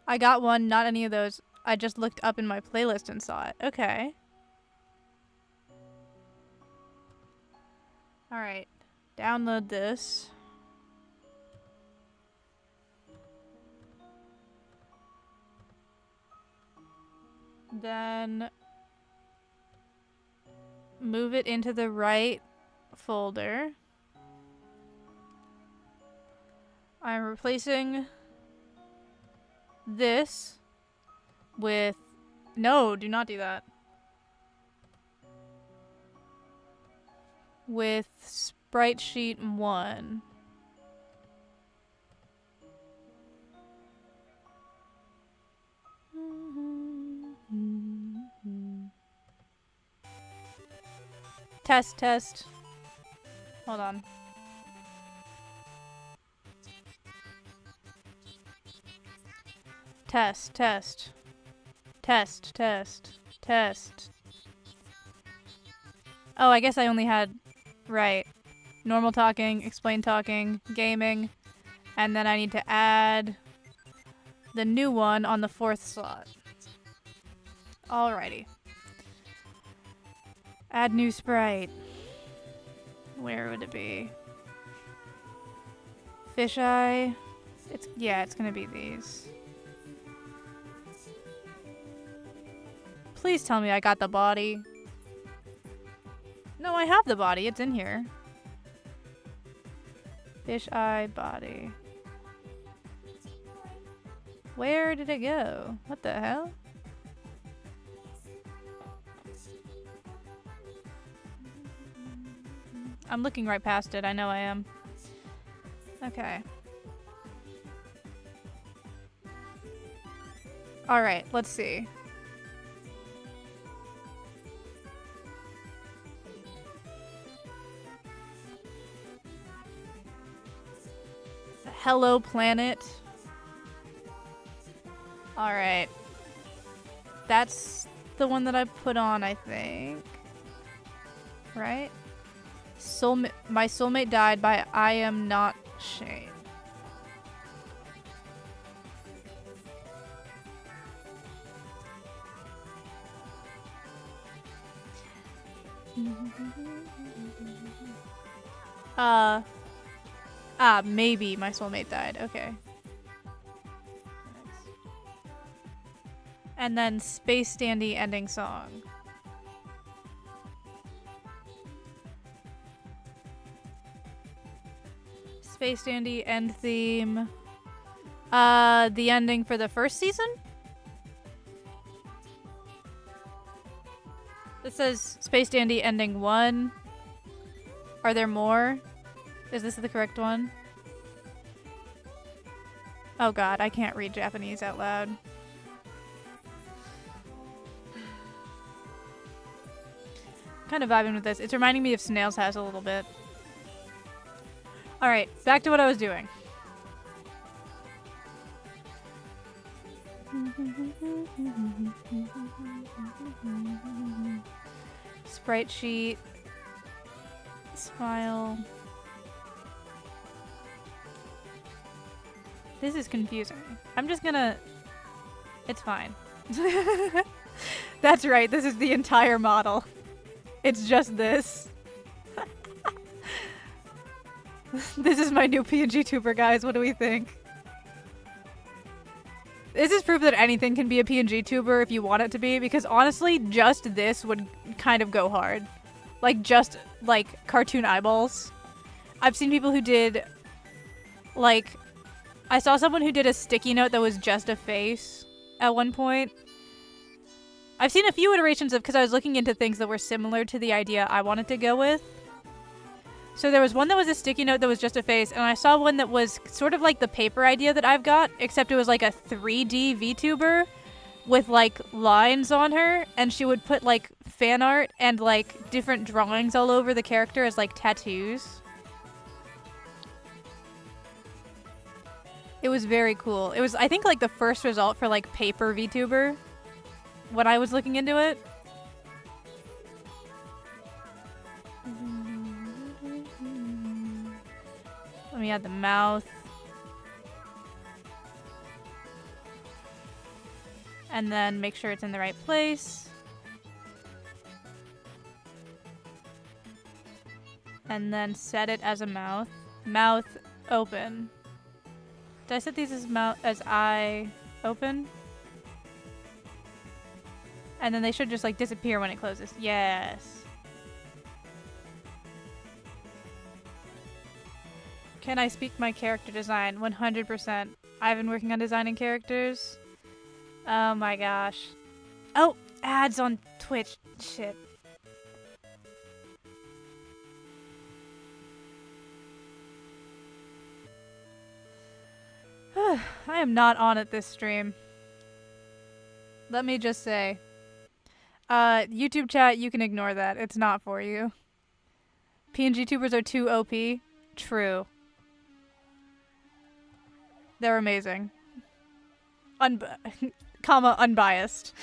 I got one, not any of those. I just looked up in my playlist and saw it. Okay. Alright. Download this. Then move it into the right folder. I'm replacing this with... No, do not do that. with sprite sheet 1. Test, test. Hold on. Test, test. Test, test, test. Oh, I guess I only had... Right. Normal talking, explain talking, gaming, and then I need to add the new one on the 4th slot. Alrighty. Add new sprite. Where would it be? Fisheye. It's gonna be these. Please tell me I got the body. No, I have the body. It's in here. Fisheye body. Where did it go? What the hell? I'm looking right past it. I know I am. Okay. Alright, let's see. Hello Planet. Alright. That's the one that I put on, I think. Right? My soulmate died by I am not Shane. Maybe my soulmate died. Okay. And then Space Dandy ending song. Space Dandy end theme. The ending for the first season? It says Space Dandy ending 1. Are there more? Is this the correct one? Oh god, I can't read Japanese out loud. Kind of vibing with this. It's reminding me of Snail's House a little bit. Alright, back to what I was doing. Sprite sheet. Smile. This is confusing. I'm just gonna... It's fine. That's right, this is the entire model. It's just this. This is my new PNG tuber, guys. What do we think? This is proof that anything can be a PNG tuber if you want it to be, because honestly, just this would kind of go hard. Like, just, like, cartoon eyeballs. I've seen people who did, like... I saw someone who did a sticky note that was just a face at one point. I've seen a few iterations of, because I was looking into things that were similar to the idea I wanted to go with. So there was one that was a sticky note that was just a face, and I saw one that was sort of like the paper idea that I've got, except it was like a 3D VTuber with like lines on her, and she would put like fan art and like different drawings all over the character as like tattoos. It was very cool. It was, I think, like the first result for like paper VTuber when I was looking into it. Let me add the mouth. And then make sure it's in the right place. And then set it as a mouth. Mouth open. Did I set these as mouth as eye open? And then they should just like disappear when it closes. Yes. Can I speak my character design? 100%. I've been working on designing characters. Oh my gosh. Oh, ads on Twitch. Shit. I am not on it this stream. Let me just say. YouTube chat, you can ignore that. It's not for you. PNG tubers are too OP. True. They're amazing. Comma, unbiased.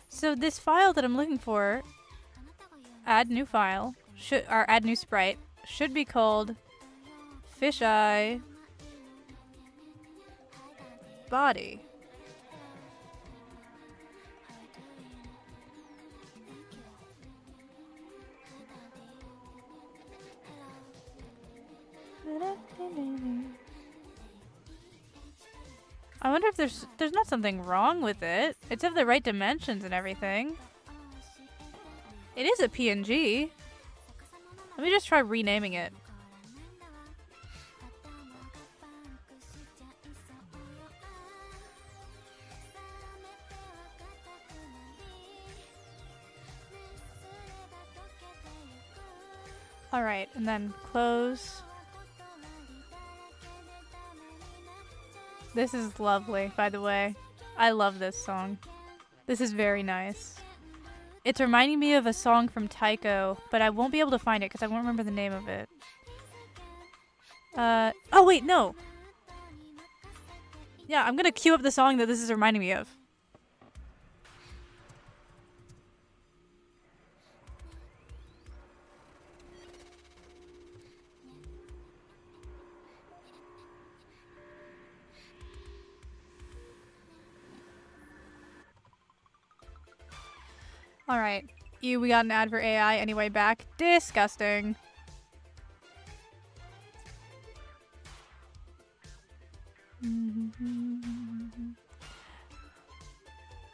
So this file that I'm looking for, add new file, or add new sprite, should be called fisheye body. I wonder if there's not something wrong with it. It's of the right dimensions and everything. It is a PNG. Let me just try renaming it. Alright, and then close. This is lovely, by the way. I love this song. This is very nice. It's reminding me of a song from Taiko, but I won't be able to find it because I won't remember the name of it. Oh wait, no! Yeah, I'm gonna cue up the song that this is reminding me of. Alright. We got an ad for AI anyway back. Disgusting.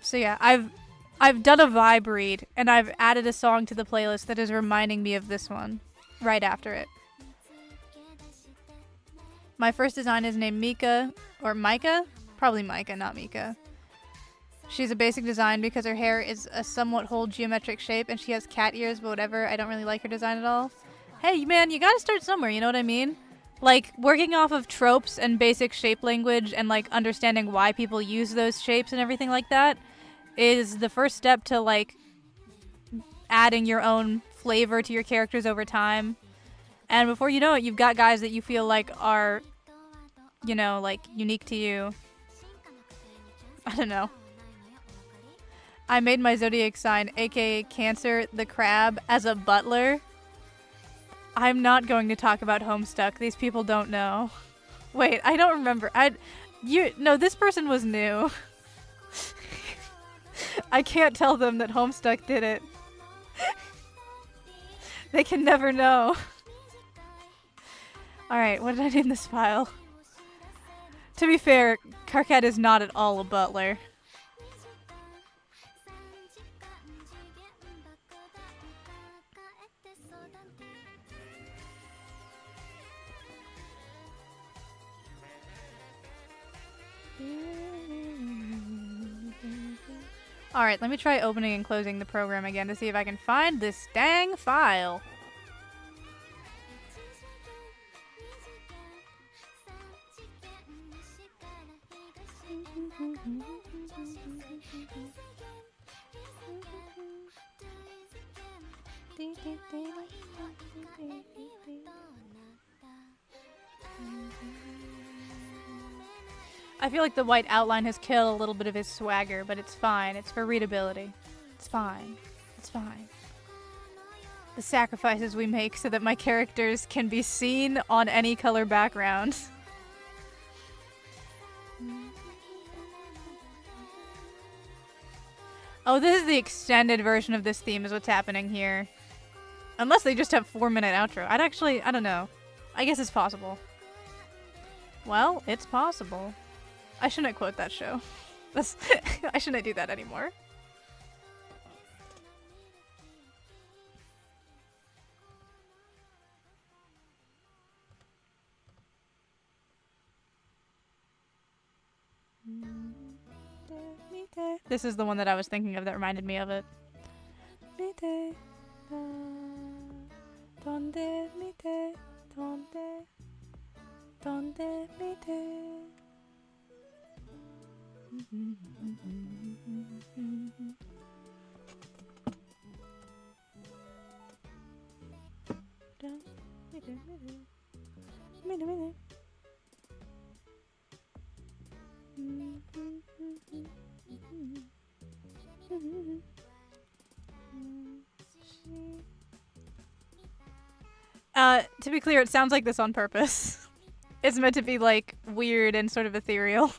So yeah, I've done a vibe read, and I've added a song to the playlist that is reminding me of this one right after it. My first design is named Mika, or Micah? Probably Micah, not Mika. She's a basic design because her hair is a somewhat whole geometric shape and she has cat ears, but whatever. I don't really like her design at all. Hey, man, you gotta start somewhere, you know what I mean? Like, working off of tropes and basic shape language and, like, understanding why people use those shapes and everything like that is the first step to, like, adding your own flavor to your characters over time. And before you know it, you've got guys that you feel like are, you know, like, unique to you. I don't know. I made my zodiac sign, aka Cancer, the crab, as a butler. I'm not going to talk about Homestuck. These people don't know. Wait, I don't remember. No, this person was new. I can't tell them that Homestuck did it. They can never know. Alright, what did I name this file? To be fair, Karkat is not at all a butler. Alright, let me try opening and closing the program again to see if I can find this dang file. I feel like the white outline has killed a little bit of his swagger, but it's fine. It's for readability. It's fine. It's fine. The sacrifices we make so that my characters can be seen on any color background. Oh, this is the extended version of this theme is what's happening here. Unless they just have 4-minute outro. I don't know. I guess it's possible. Well, it's possible. I shouldn't quote that show. I shouldn't do that anymore. Let me This is the one that I was thinking of that reminded me of it. To be clear, it sounds like this on purpose. It's meant to be like weird and sort of ethereal.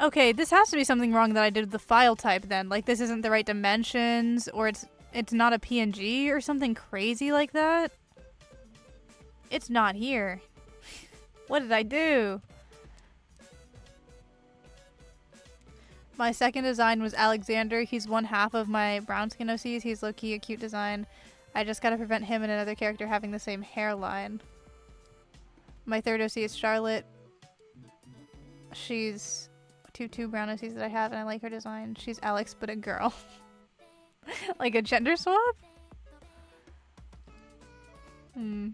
Okay, this has to be something wrong that I did with the file type then. Like this isn't the right dimensions, or it's not a PNG or something crazy like that. It's not here. What did I do? My second design was Alexander. He's one half of my brown skin OCs. He's low-key a cute design. I just gotta prevent him and another character having the same hairline. My third OC is Charlotte. She's two brown OCs that I have, and I like her design. She's Alex, but a girl. Like a gender swap? Hmm.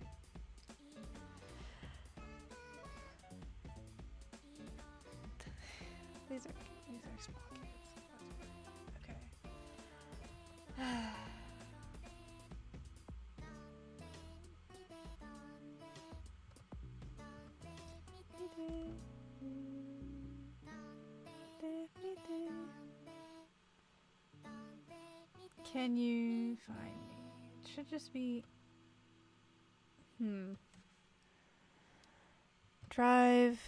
These are small kids. Okay. Can you find me? It should just be... Drive.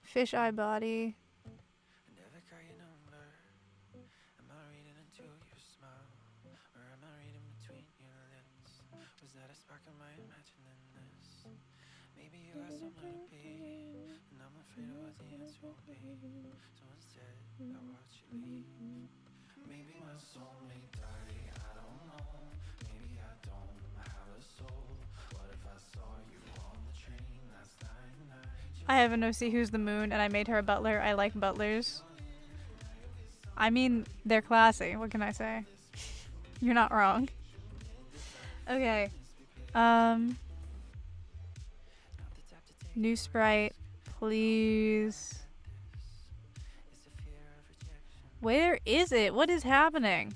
Fish eye body. Never call your number. Am I reading into your smile? Or am I reading between your lips? Was that a spark of my imagining this? Maybe you got somewhere to be, and I'm afraid of what the answer will be. So instead, I watch you leave. Maybe my soul may die, I don't know. Maybe I don't have a soul. What if I saw you on the train last night? I have an OC who's the moon, and I made her a butler. I like butlers. I mean, they're classy. What can I say? You're not wrong. Okay. New sprite, please. Where is it? What is happening?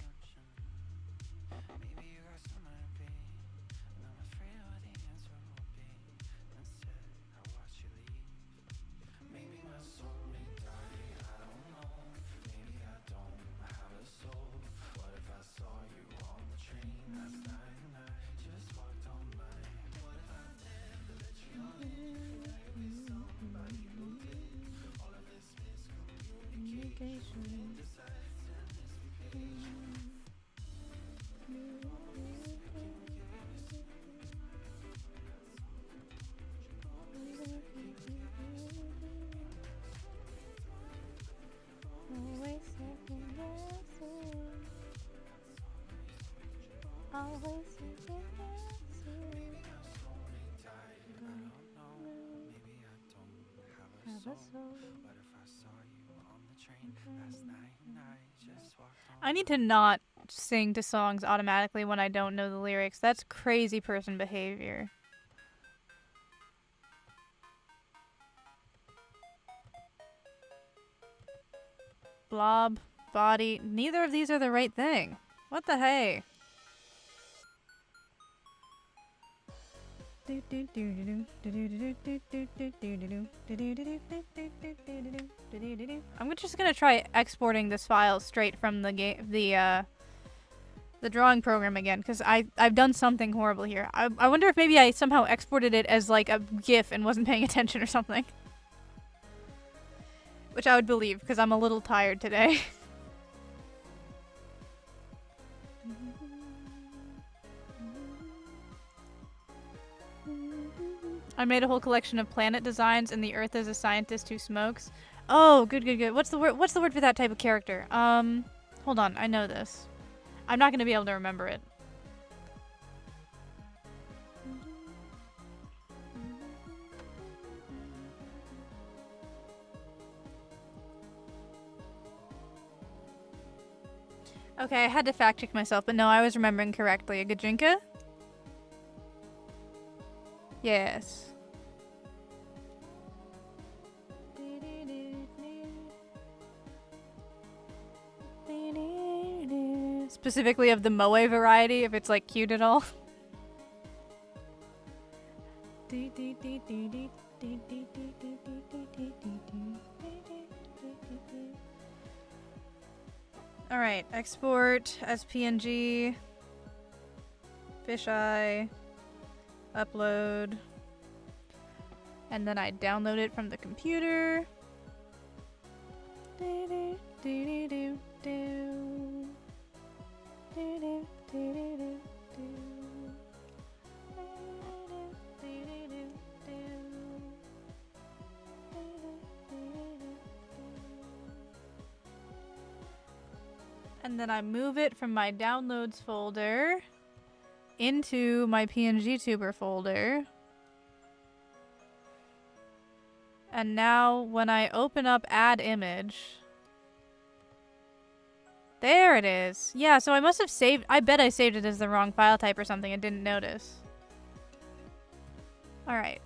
I need to not sing to songs automatically when I don't know the lyrics. That's crazy person behavior. Blob, body, neither of these are the right thing. What the hey? I'm just gonna try exporting this file straight from the game, the drawing program again, because I've done something horrible here. I wonder if maybe I somehow exported it as like a GIF and wasn't paying attention or something. Which I would believe, because I'm a little tired today. I made a whole collection of planet designs, and the Earth is a scientist who smokes. Oh, good, good, good. What's the word? What's the word for that type of character? Hold on. I know this. I'm not gonna be able to remember it. Okay, I had to fact check myself, but no, I was remembering correctly. A Gajinka? Yes. Specifically of the moe variety, if it's like cute at all. Alright, export as PNG, fisheye, upload, and then I download it from the computer. And then I move it from my downloads folder into my PNG tuber folder. And now when I open up add image, there it is. Yeah, so I must have saved, I bet I saved it as the wrong file type or something and didn't notice. All right.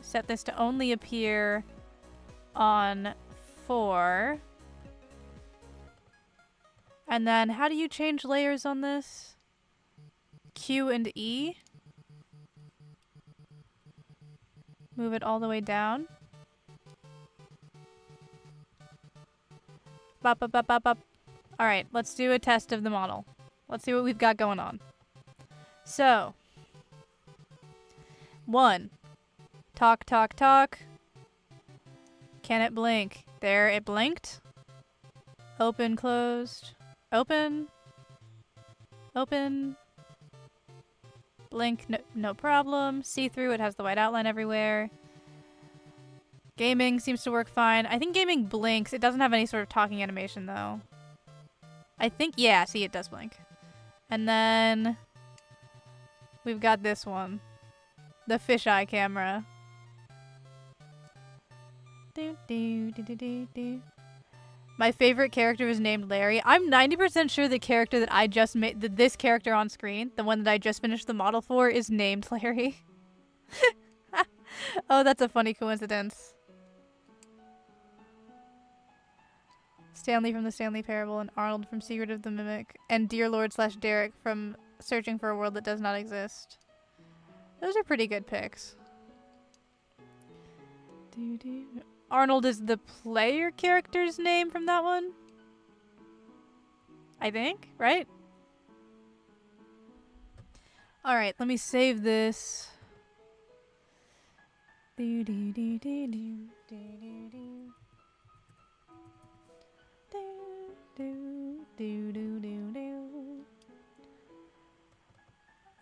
Set this to only appear on 4. And then how do you change layers on this? Q and E. Move it all the way down. Bop, bop, bop, bop, bop. All right, let's do a test of the model. Let's see what we've got going on. So, 1. Talk, talk, talk. Can it blink? There, it blinked. Open, closed. Open. Open. Blink, no problem. See-through, it has the white outline everywhere. Gaming seems to work fine. I think gaming blinks. It doesn't have any sort of talking animation, though. I think, yeah, see, it does blink. And then we've got this one. The fisheye camera. My favorite character is named Larry. I'm 90% sure the character that I just made, this character on screen, the one that I just finished the model for, is named Larry. Oh, that's a funny coincidence. Stanley from the Stanley Parable, and Arnold from Secret of the Mimic, and Dear Lord / Derek from Searching for a World That Does Not Exist. Those are pretty good picks. Arnold is the player character's name from that one? I think, right? Alright, let me save this.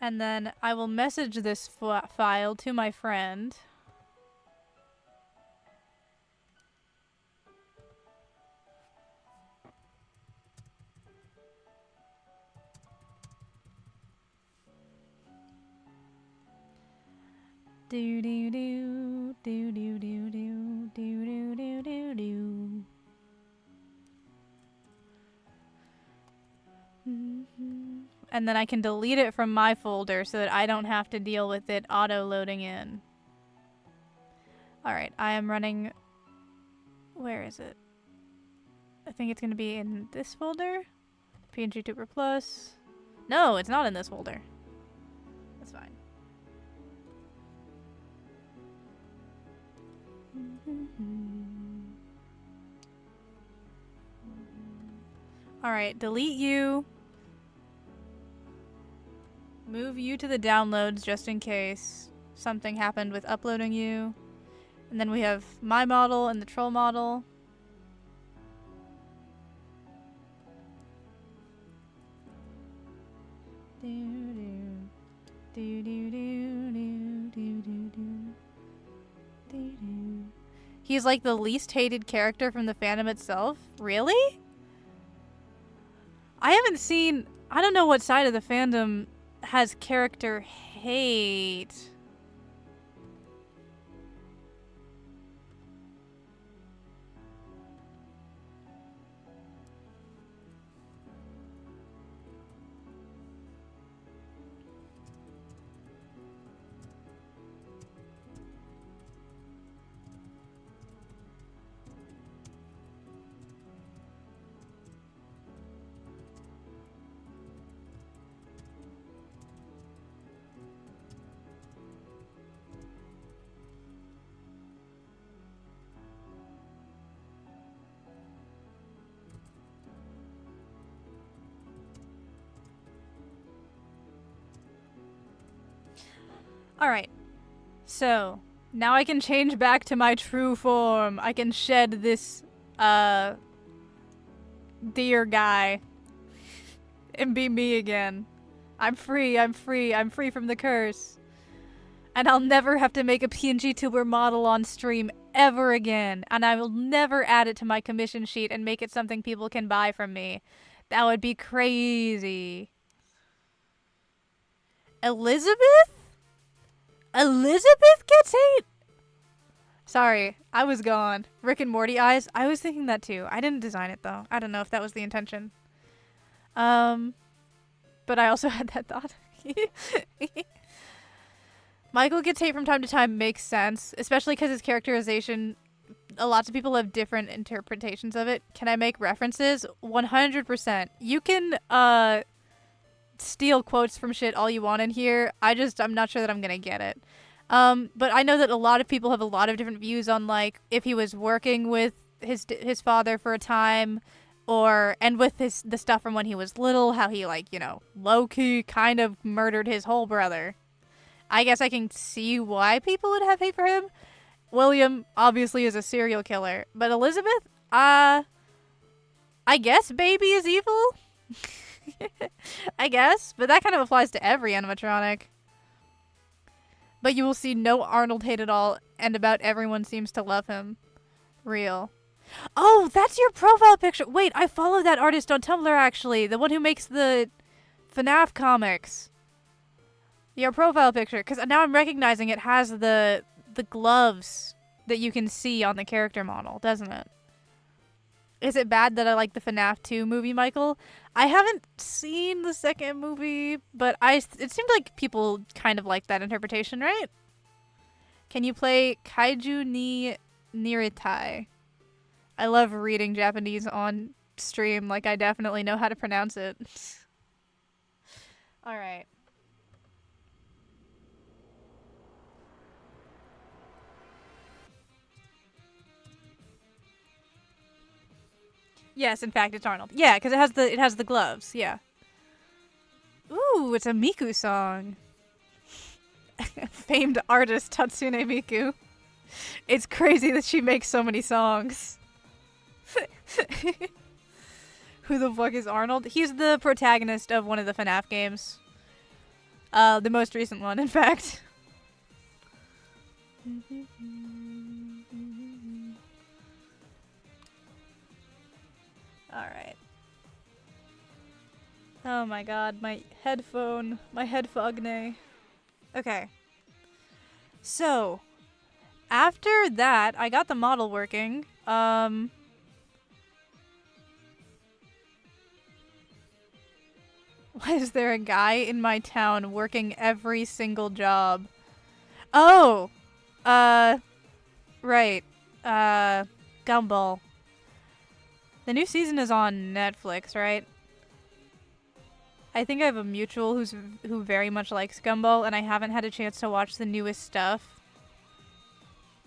And then I will message this file to my friend. Do do do do do do do do do do do. And then I can delete it from my folder so that I don't have to deal with it auto-loading in. Alright, I am running... Where is it? I think it's going to be in this folder. PNG Tuber Plus. No, it's not in this folder. That's fine. Alright, delete you. Move you to the downloads just in case something happened with uploading you. And then we have my model and the troll model. Do do do do do do do do do. He's like the least hated character from the fandom itself. Really? I haven't seen. I don't know what side of the fandom has character hate. Alright. So, now I can change back to my true form. I can shed this, deer guy. And be me again. I'm free, I'm free, I'm free from the curse. And I'll never have to make a PNG tuber model on stream ever again. And I will never add it to my commission sheet and make it something people can buy from me. That would be crazy. Elizabeth? Elizabeth gets hate? Sorry, I was gone. Rick and Morty eyes? I was thinking that too. I didn't design it though. I don't know if that was the intention. But I also had that thought. Michael gets hate from time to time makes sense, especially because his characterization, lots of people have different interpretations of it. Can I make references? 100%. You can, steal quotes from shit all you want in here. I'm not sure that I'm gonna get it. But I know that a lot of people have a lot of different views on, like, if he was working with his father for a time, and with the stuff from when he was little, how he, like, you know, low-key kind of murdered his whole brother. I guess I can see why people would have hate for him. William, obviously, is a serial killer. But Elizabeth, I guess baby is evil? I guess. But that kind of applies to every animatronic. But you will see no Arnold hate at all, and about everyone seems to love him. Real. Oh, that's your profile picture! Wait, I follow that artist on Tumblr, actually. The one who makes the FNAF comics. Your profile picture. Because now I'm recognizing it has the gloves that you can see on the character model, doesn't it? Is it bad that I like the FNAF 2 movie, Michael? I haven't seen the second movie, but it seemed like people kind of liked that interpretation, right? Can you play Kaiju ni Niritai? I love reading Japanese on stream, like I definitely know how to pronounce it. Alright. Yes, in fact, it's Arnold. Yeah, because it has the gloves. Yeah. Ooh, it's a Miku song. Famed artist Tatsune Miku. It's crazy that she makes so many songs. Who the fuck is Arnold? He's the protagonist of one of the FNAF games. The most recent one, in fact. Alright. Oh my god, my headphone Okay. So, after that, I got the model working. Why is there a guy in my town working every single job? Oh! Right. Gumball. The new season is on Netflix, right? I think I have a mutual who very much likes Gumball, and I haven't had a chance to watch the newest stuff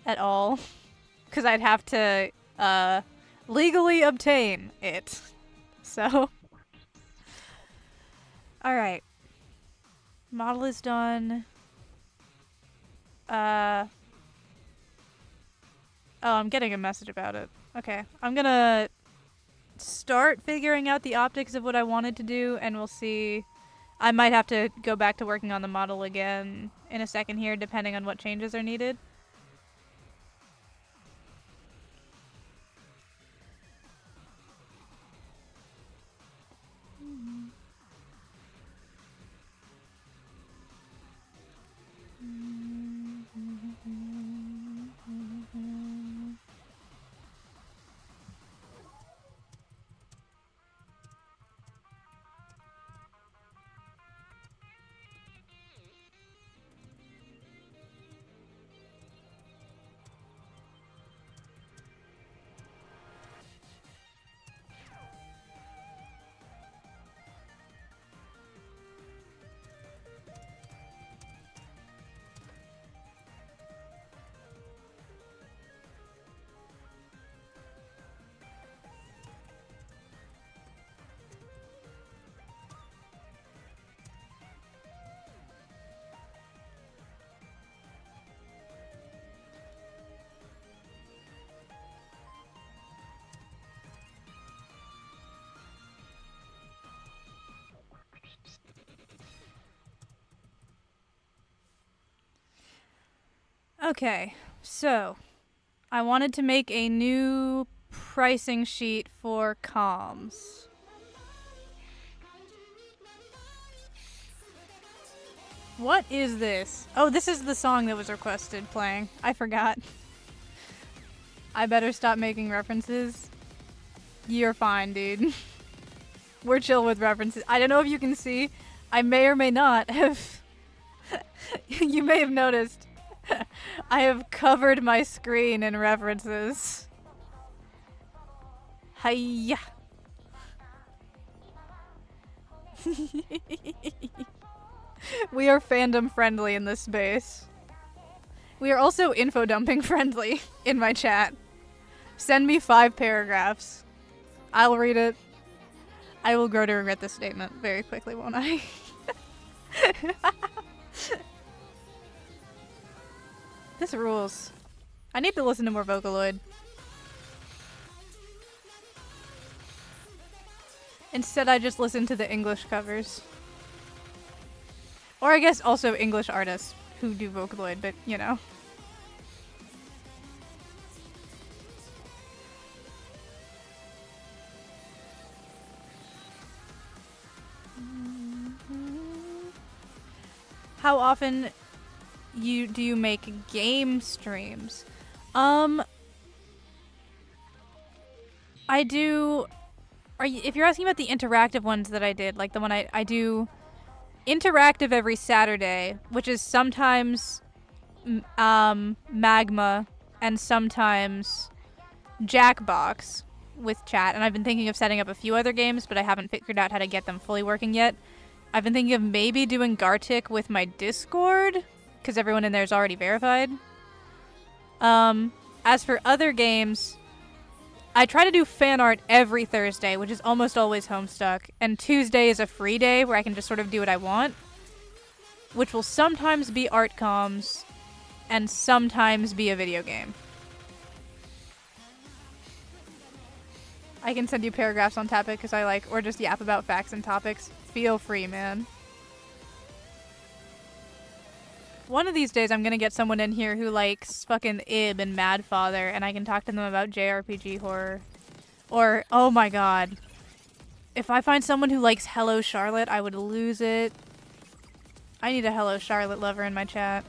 at all. Because I'd have to, legally obtain it. So. Alright. Model is done. Oh, I'm getting a message about it. Okay. I'm gonna start figuring out the optics of what I wanted to do, and we'll see. I might have to go back to working on the model again in a second here, depending on what changes are needed. Okay, so I wanted to make a new pricing sheet for comms. What is this? Oh, this is the song that was requested playing. I forgot. I better stop making references. You're fine, dude. We're chill with references. I don't know if you can see. I may or may not have... You may have noticed. I have covered my screen in references. Hiya. We are fandom friendly in this space. We are also info dumping friendly in my chat. Send me 5 paragraphs. I'll read it. I will grow to regret this statement very quickly, won't I? This rules. I need to listen to more Vocaloid. Instead, I just listen to the English covers. Or I guess also English artists who do Vocaloid, but you know. How often do you make game streams? I do. If you're asking about the interactive ones that I did, like the one I do interactive every Saturday, which is sometimes Magma and sometimes Jackbox with chat, and I've been thinking of setting up a few other games, but I haven't figured out how to get them fully working yet. I've been thinking of maybe doing Gartic with my Discord, because everyone in there is already verified. As for other games, I try to do fan art every Thursday, which is almost always Homestuck, and Tuesday is a free day where I can just sort of do what I want, which will sometimes be art comms and sometimes be a video game. I can send you paragraphs on topic because I like, or just yap about facts and topics. Feel free, man. One of these days I'm gonna get someone in here who likes fucking Ib and Mad Father, and I can talk to them about JRPG horror. Or, oh my god. If I find someone who likes Hello Charlotte, I would lose it. I need a Hello Charlotte lover in my chat.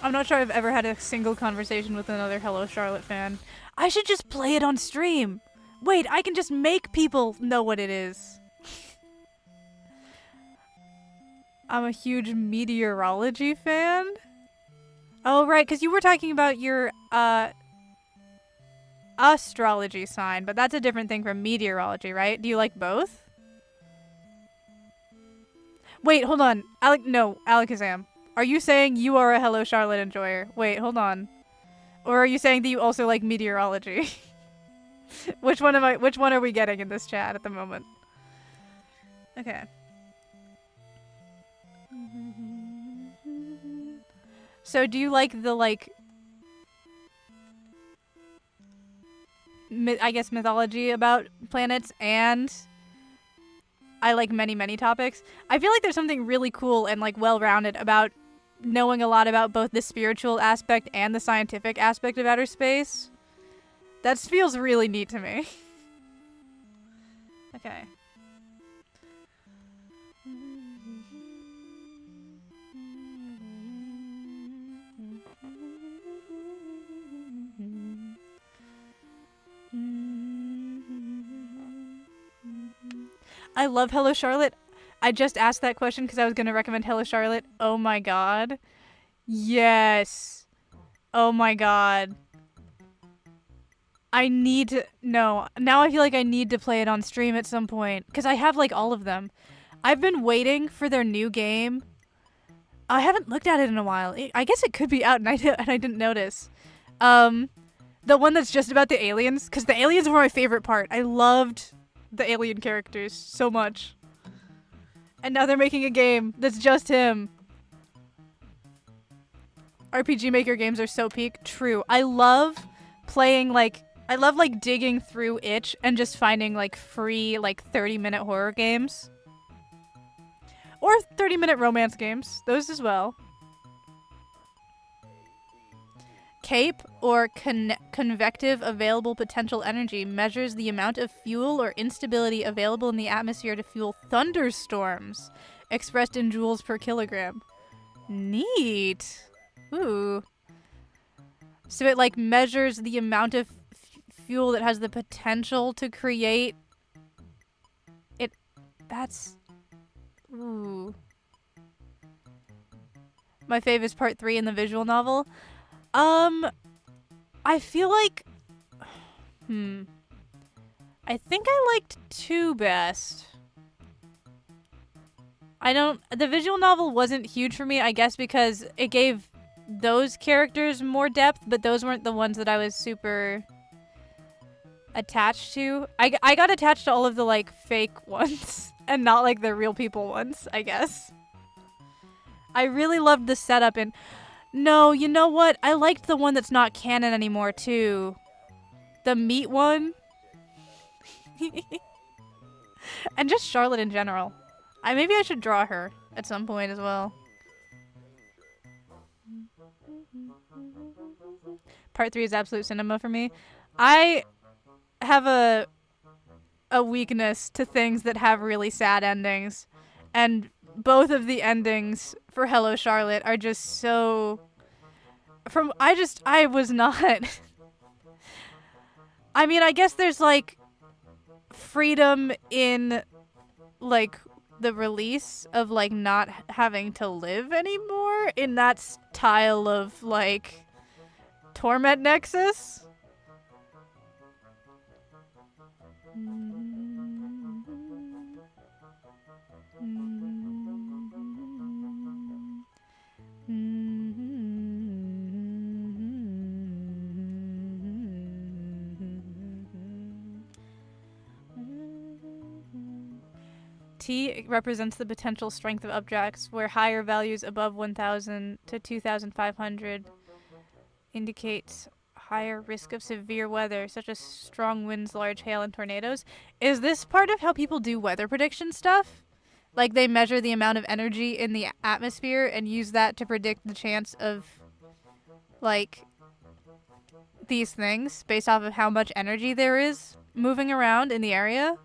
I'm not sure I've ever had a single conversation with another Hello Charlotte fan. I should just play it on stream. Wait, I can just make people know what it is. I'm a huge meteorology fan. Oh, right, because you were talking about your, astrology sign, but that's a different thing from meteorology, right? Do you like both? Wait, hold on. Alakazam. Are you saying you are a Hello Charlotte enjoyer? Wait, hold on. Or are you saying that you also like meteorology? Which one are we getting in this chat at the moment? Okay. So do you like the I guess mythology about planets, and I like many topics? I feel like there's something really cool and like well-rounded about knowing a lot about both the spiritual aspect and the scientific aspect of outer space. That feels really neat to me. Okay. I love Hello Charlotte. I just asked that question because I was going to recommend Hello Charlotte. Oh my god. Yes. Oh my god. I need to... No. Now I feel like I need to play it on stream at some point. Because I have, like, all of them. I've been waiting for their new game. I haven't looked at it in a while. I guess it could be out and I didn't notice. The one that's just about the aliens. Because the aliens were my favorite part. I loved the alien characters so much. And now they're making a game that's just him. RPG Maker games are so peak. True. I love playing, like... I love, like, digging through itch and just finding, like, free, like, 30-minute horror games. Or 30-minute romance games. Those as well. CAPE, or Convective Available Potential Energy, measures the amount of fuel or instability available in the atmosphere to fuel thunderstorms, expressed in joules per kilogram. Neat. Ooh. So it, like, measures the amount of fuel that has the potential to create it. That's... Ooh. My fave is part 3 in the visual novel. I feel like... I think I liked 2 best. The visual novel wasn't huge for me, I guess because it gave those characters more depth, but those weren't the ones that I was super attached to. I got attached to all of the, like, fake ones and not, like, the real people ones, I guess. I really loved the setup and... No, you know what? I liked the one that's not canon anymore, too. The meat one. And just Charlotte in general. Maybe I should draw her at some point as well. Part 3 is absolute cinema for me. I have a weakness to things that have really sad endings. And both of the endings for Hello Charlotte are just so... I was not... I mean, I guess there's, like, freedom in, like, the release of, like, not having to live anymore in that style of, like, Torment Nexus. T represents the potential strength of objects, where higher values above 1,000 to 2,500 indicates higher risk of severe weather, such as strong winds, large hail, and tornadoes. Is this part of how people do weather prediction stuff? Like, they measure the amount of energy in the atmosphere and use that to predict the chance of, like, these things based off of how much energy there is moving around in the area?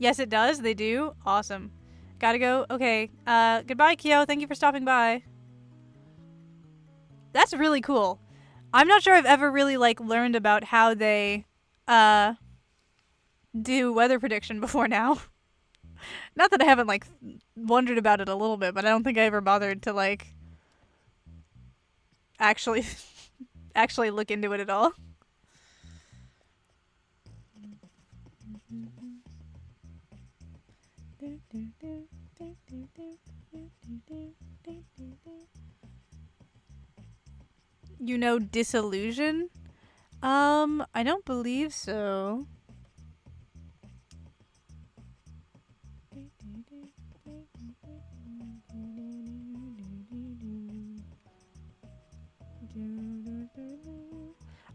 Yes, it does. They do. Awesome. Gotta go. Okay. Goodbye, Kyo. Thank you for stopping by. That's really cool. I'm not sure I've ever really, like, learned about how they, do weather prediction before now. Not that I haven't, like, wondered about it a little bit, but I don't think I ever bothered to, like, actually actually look into it at all. You know Disillusion? I don't believe so.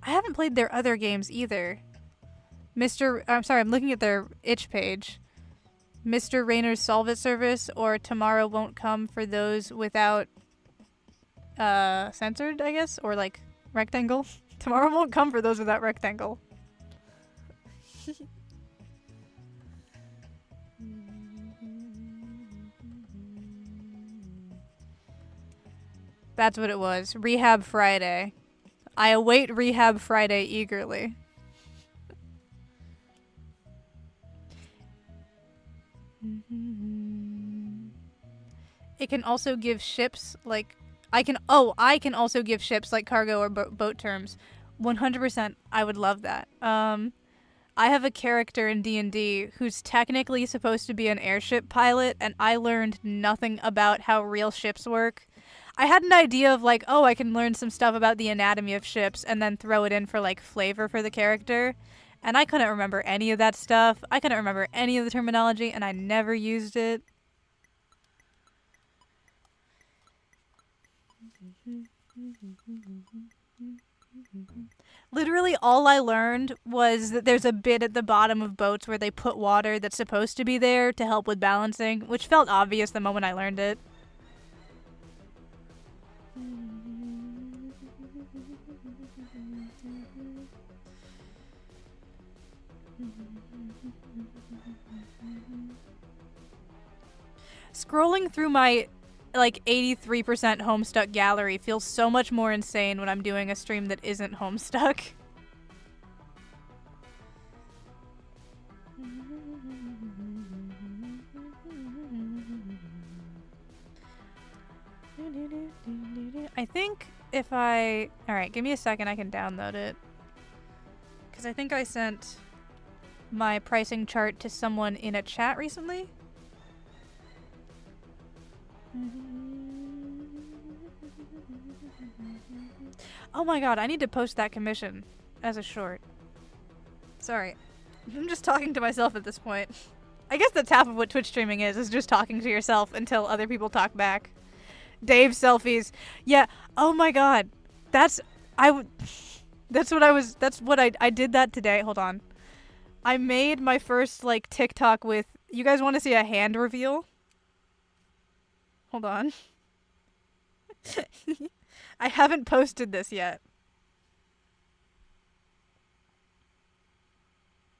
I haven't played their other games either. I'm sorry, I'm looking at their itch page. Mr. Rayner's Solve It service or Tomorrow Won't Come for those without censored, I guess, or like rectangle. Tomorrow won't come for those without rectangle. That's what it was. Rehab Friday. I await Rehab Friday eagerly. It can also give ships like I can also give ships like cargo or boat terms. 100%. I would love that. I have a character in D&D who's technically supposed to be an airship pilot, and I learned nothing about how real ships work. I had an idea of like, oh, I can learn some stuff about the anatomy of ships and then throw it in for like flavor for the character. And I couldn't remember any of that stuff. I couldn't remember any of the terminology, and I never used it. Literally all I learned was that there's a bit at the bottom of boats where they put water that's supposed to be there to help with balancing, which felt obvious the moment I learned it. Scrolling through my like 83% Homestuck gallery feels so much more insane when I'm doing a stream that isn't Homestuck. I think if I... Alright, give me a second, I can download it. Because I think I sent my pricing chart to someone in a chat recently. Oh my god, I need to post that commission as a short. Sorry. I'm just talking to myself at this point. I guess that's half of what Twitch streaming is just talking to yourself until other people talk back. Dave selfies. Yeah, oh my god. That's what I did that today. Hold on. I made my first like TikTok with, you guys want to see a hand reveal? Hold on. I haven't posted this yet.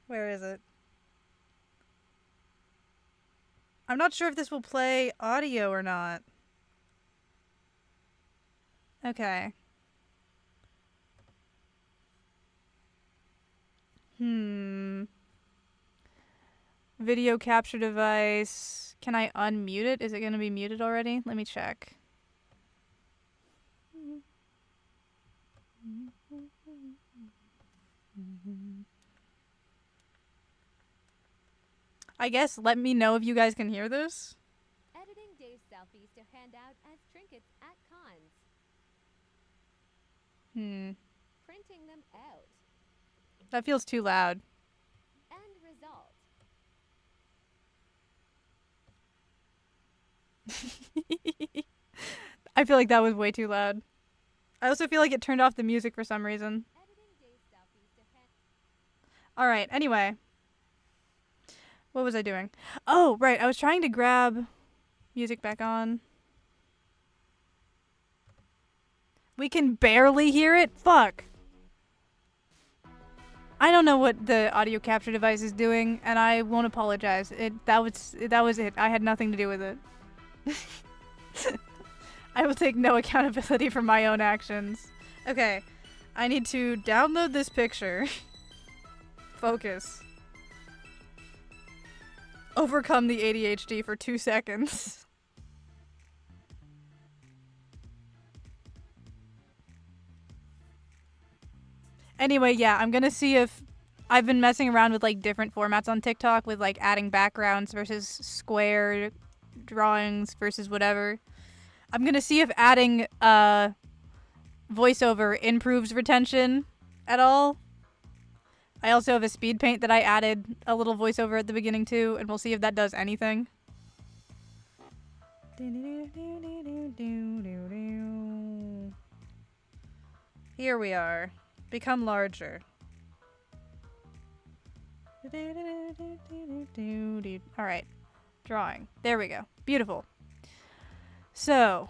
Where is it? I'm not sure if this will play audio or not. Okay. Video capture device. Can I unmute it? Is it going to be muted already? Let me check. I guess let me know if you guys can hear this. Editing Dave's selfies to hand out as trinkets at cons. Printing them out. That feels too loud. End result. I feel like that was way too loud. I also feel like it turned off the music for some reason. Alright, anyway. What was I doing? Oh, right, I was trying to grab music back on. We can barely hear it? Fuck. I don't know what the audio capture device is doing, and I won't apologize. That was it. I had nothing to do with it. I will take no accountability for my own actions. Okay, I need to download this picture. Focus. overcome the ADHD for 2 seconds. Anyway, yeah, I'm gonna see if I've been messing around with like different formats on TikTok with like adding backgrounds versus square drawings versus whatever. I'm gonna see if adding voiceover improves retention at all. I also have a speed paint that I added a little voiceover at the beginning too, and we'll see if that does anything. Here we are. Become larger. Alright. Drawing. There we go. Beautiful. So.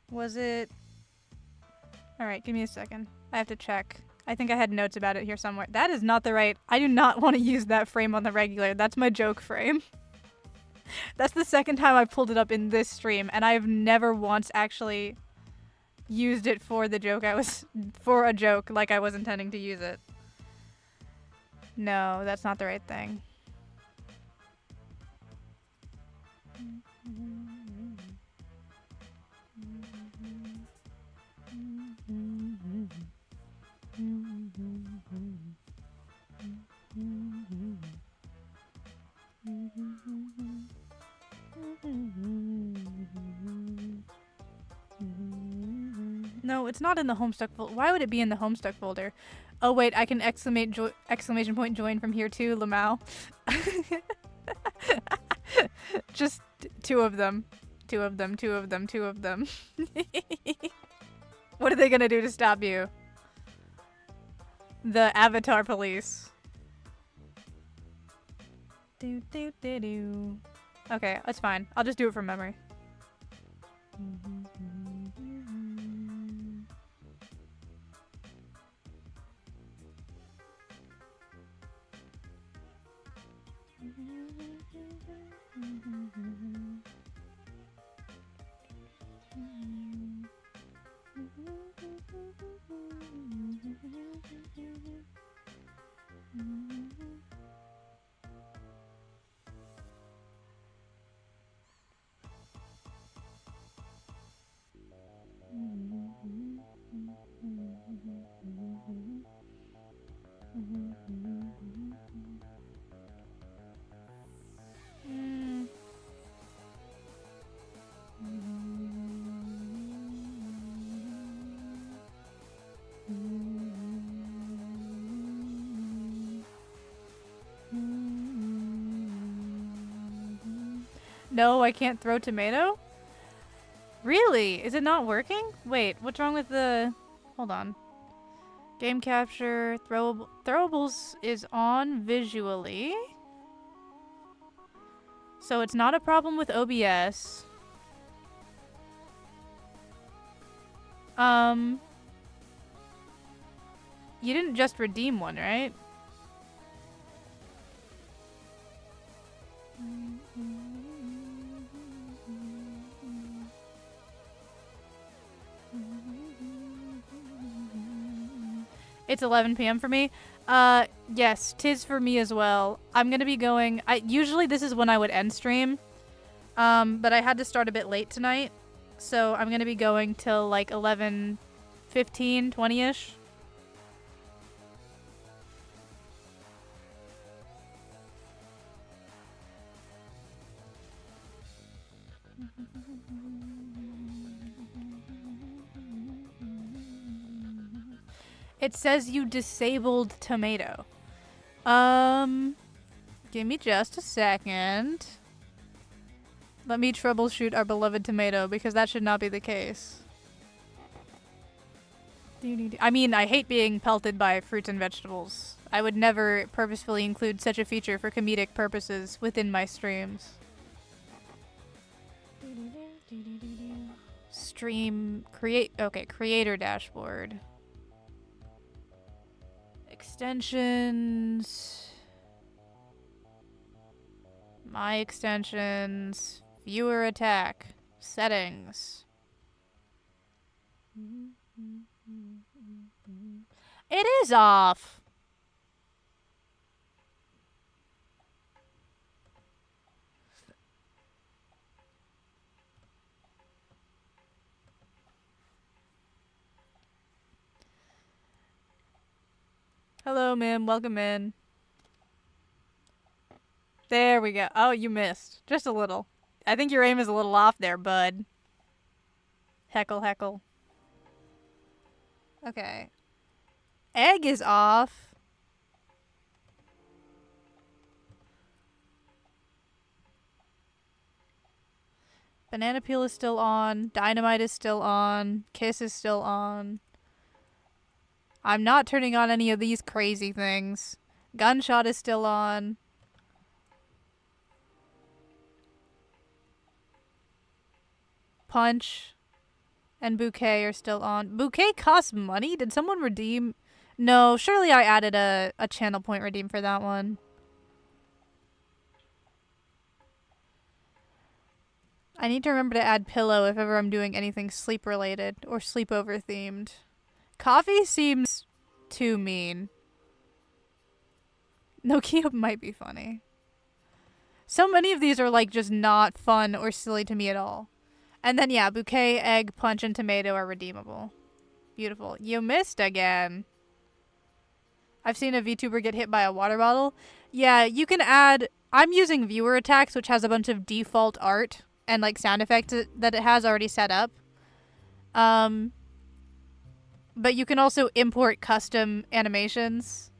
Was it... Alright, give me a second. I have to check. I think I had notes about it here somewhere. That is not the right... I do not want to use that frame on the regular. That's my joke frame. That's the second time I pulled it up in this stream, and I've never once actually used it for the joke for a joke like I was intending to use it. No, that's not the right thing. No, it's not in the Homestuck folder. Why would it be in the Homestuck folder? Oh wait, I can exclamation point join from here too, Lamau. Just 2 of them. 2 of them, 2 of them, 2 of them. What are they gonna do to stop you? The Avatar Police. Do do do do. Okay, that's fine. I'll just do it from memory. No, I can't throw tomato? Really? Is it not working? Wait, what's wrong with the... Hold on. Game capture, throwables is on visually. So it's not a problem with OBS. You didn't just redeem one, right? It's 11 p.m. for me. Yes, 'tis for me as well. I'm gonna be going... usually this is when I would end stream. But I had to start a bit late tonight. So I'm gonna be going till like 11:15, 20-ish. It says you disabled tomato. Give me just a second. Let me troubleshoot our beloved tomato, because that should not be the case. I mean, I hate being pelted by fruits and vegetables. I would never purposefully include such a feature for comedic purposes within my streams. Stream creator dashboard. Extensions. My extensions. Viewer attack. Settings. It is off. Hello, ma'am. Welcome in. There we go. Oh, you missed. Just a little. I think your aim is a little off there, bud. Heckle, heckle. Okay. Egg is off. Banana peel is still on. Dynamite is still on. Kiss is still on. I'm not turning on any of these crazy things. Gunshot is still on. Punch and Bouquet are still on. Bouquet costs money? Did someone redeem? No, surely I added a channel point redeem for that one. I need to remember to add pillow if ever I'm doing anything sleep related or sleepover themed. Coffee seems too mean. Nokia might be funny. So many of these are like just not fun or silly to me at all. And then yeah, Bouquet, Egg, Punch, and Tomato are redeemable. Beautiful. You missed again. I've seen a VTuber get hit by a water bottle. Yeah, you can add... I'm using Viewer Attacks, which has a bunch of default art and like sound effects that it has already set up. But you can also import custom animations.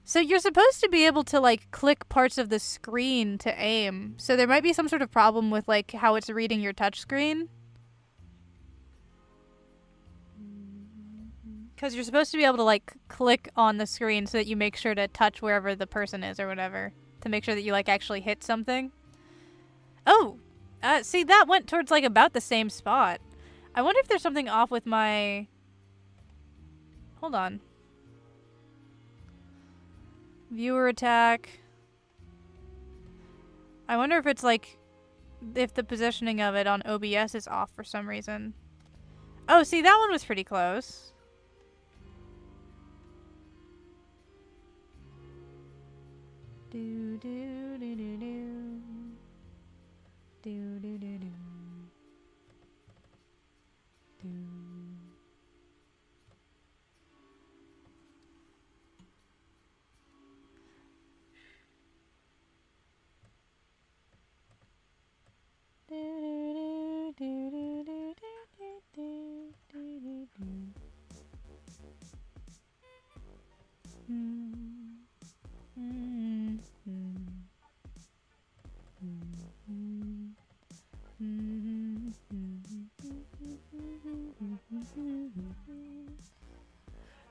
So you're supposed to be able to like click parts of the screen to aim. So there might be some sort of problem with like how it's reading your touchscreen. Because you're supposed to be able to like click on the screen so that you make sure to touch wherever the person is or whatever. To make sure that you like actually hit something. Oh! See, that went towards like about the same spot. I wonder if there's something off with my... Hold on. Viewer attack. I wonder if it's like... if the positioning of it on OBS is off for some reason. Oh, see, that one was pretty close. Do do do do do. Do do do do. Do. Do do do do do do do do do.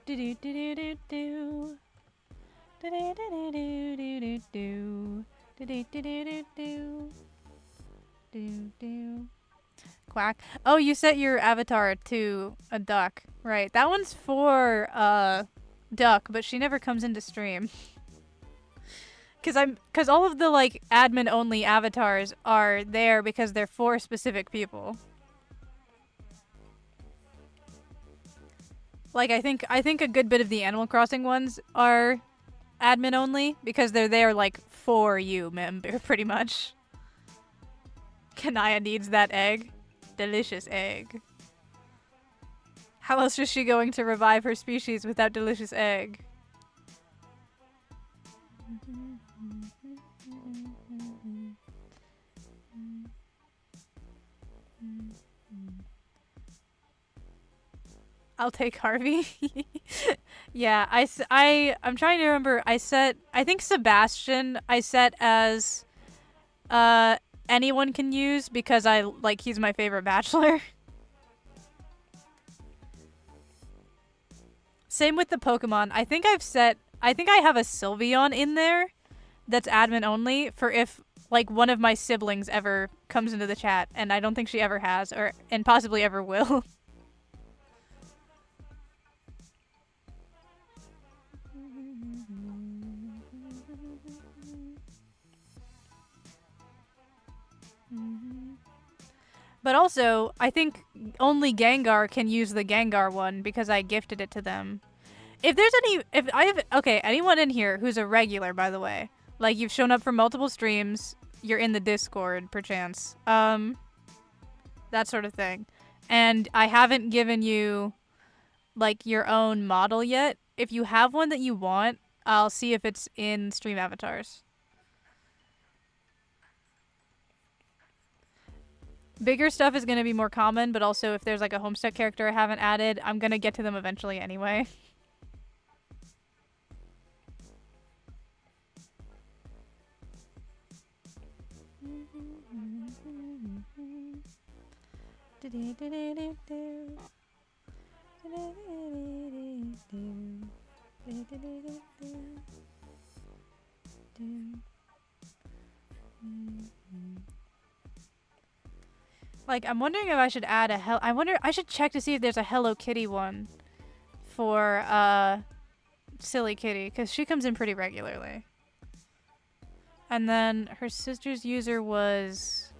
Do do do do do do. Do do do do do do do. Do do do do do do. Do do. Quack. Oh, you set your avatar to a duck. Right. That one's for duck, but she never comes into stream. Cause all of the like admin only avatars are there because they're for specific people. Like I think a good bit of the Animal Crossing ones are admin only because they're there like for you, member, pretty much. Kanaya needs that egg. Delicious egg. How else is she going to revive her species without delicious egg? I'll take Harvey. Yeah, I'm trying to remember. I think Sebastian I set as anyone can use because he's my favorite bachelor. Same with the Pokemon. I think I have a Sylveon in there that's admin only for if like one of my siblings ever comes into the chat, and I don't think she ever has and possibly ever will. But also, I think only Gengar can use the Gengar one because I gifted it to them. If there's any, if I have, okay, anyone in here who's a regular, by the way, like you've shown up for multiple streams, you're in the Discord, perchance, that sort of thing, and I haven't given you, like, your own model yet. If you have one that you want, I'll see if it's in stream avatars. Bigger stuff is going to be more common, but also if there's like a Homestuck character I haven't added, I'm going to get to them eventually anyway. Like, I'm wondering if I should add a I should check to see if there's a Hello Kitty one for, Silly Kitty, because she comes in pretty regularly. And then her sister's user was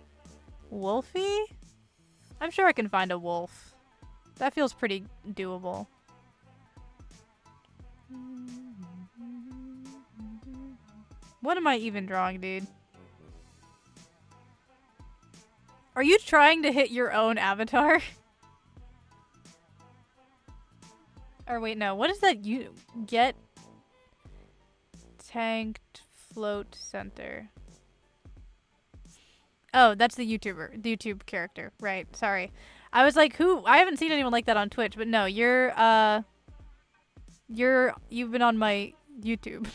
Wolfie? I'm sure I can find a wolf. That feels pretty doable. What am I even drawing, dude? Are you trying to hit your own avatar? Or wait, no. What is that? You get tanked float center. Oh, that's the YouTube character. Right. Sorry. I was like, who? I haven't seen anyone like that on Twitch, but no, you've been on my YouTube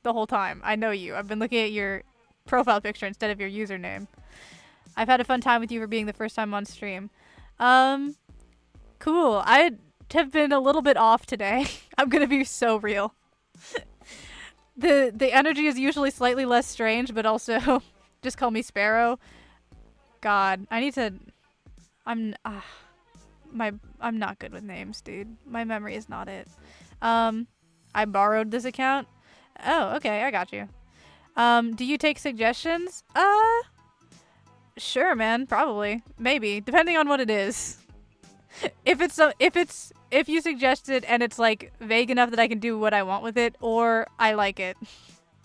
the whole time. I know you. I've been looking at your profile picture instead of your username. I've had a fun time with you for being the first time on stream. Cool. I have been a little bit off today. I'm gonna be so real. The energy is usually slightly less strange, but also just call me Sparrow. God, I need to. I'm not good with names, dude. My memory is not it. I borrowed this account. Oh, okay, I got you. Do you take suggestions? Sure, man. Probably. Maybe. Depending on what it is. If you suggest it and it's like vague enough that I can do what I want with it, or I like it.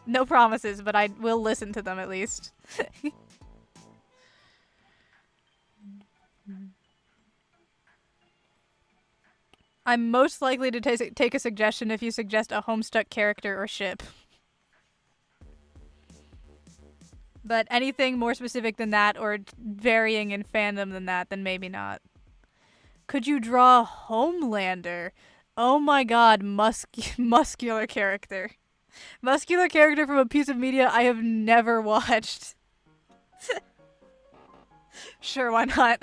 No promises, but I will listen to them at least. I'm most likely to take a suggestion if you suggest a Homestuck character or ship. But anything more specific than that, or varying in fandom than that, then maybe not. Could you draw Homelander? Oh my god, muscular character. Muscular character from a piece of media I have never watched. Sure, why not?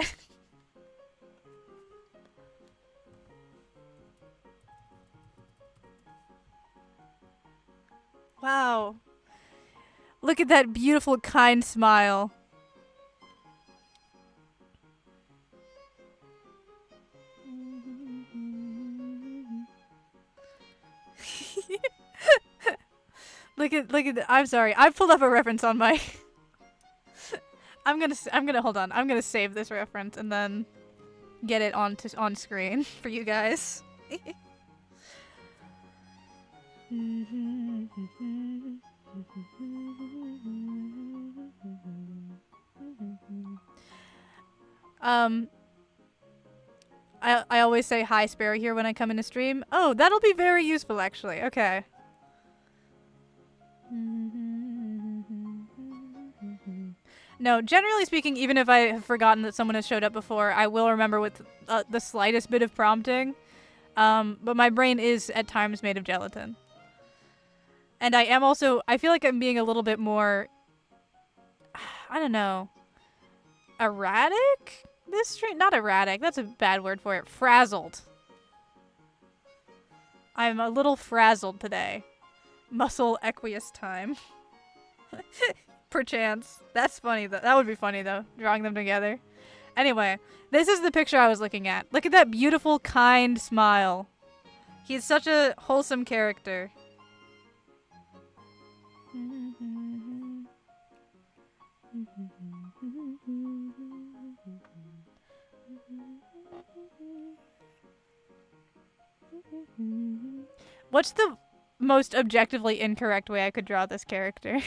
Wow. Look at that beautiful, kind smile. look at I'm sorry. I pulled up a reference on my I'm gonna hold on. I'm gonna save this reference and then get it on screen for you guys. I always say hi Sparrow here when I come in to stream. Oh, that'll be very useful actually. Okay. No, generally speaking, even if I have forgotten that someone has showed up before, I will remember with the slightest bit of prompting. But my brain is at times made of gelatin. And I am also, I feel like I'm being a little bit more, I don't know, erratic this stream? Not erratic, that's a bad word for it. Frazzled. I'm a little frazzled today. Muscle equius time. Perchance. That's funny though. That would be funny though, drawing them together. Anyway, this is the picture I was looking at. Look at that beautiful, kind smile. He's such a wholesome character. What's the most objectively incorrect way I could draw this character?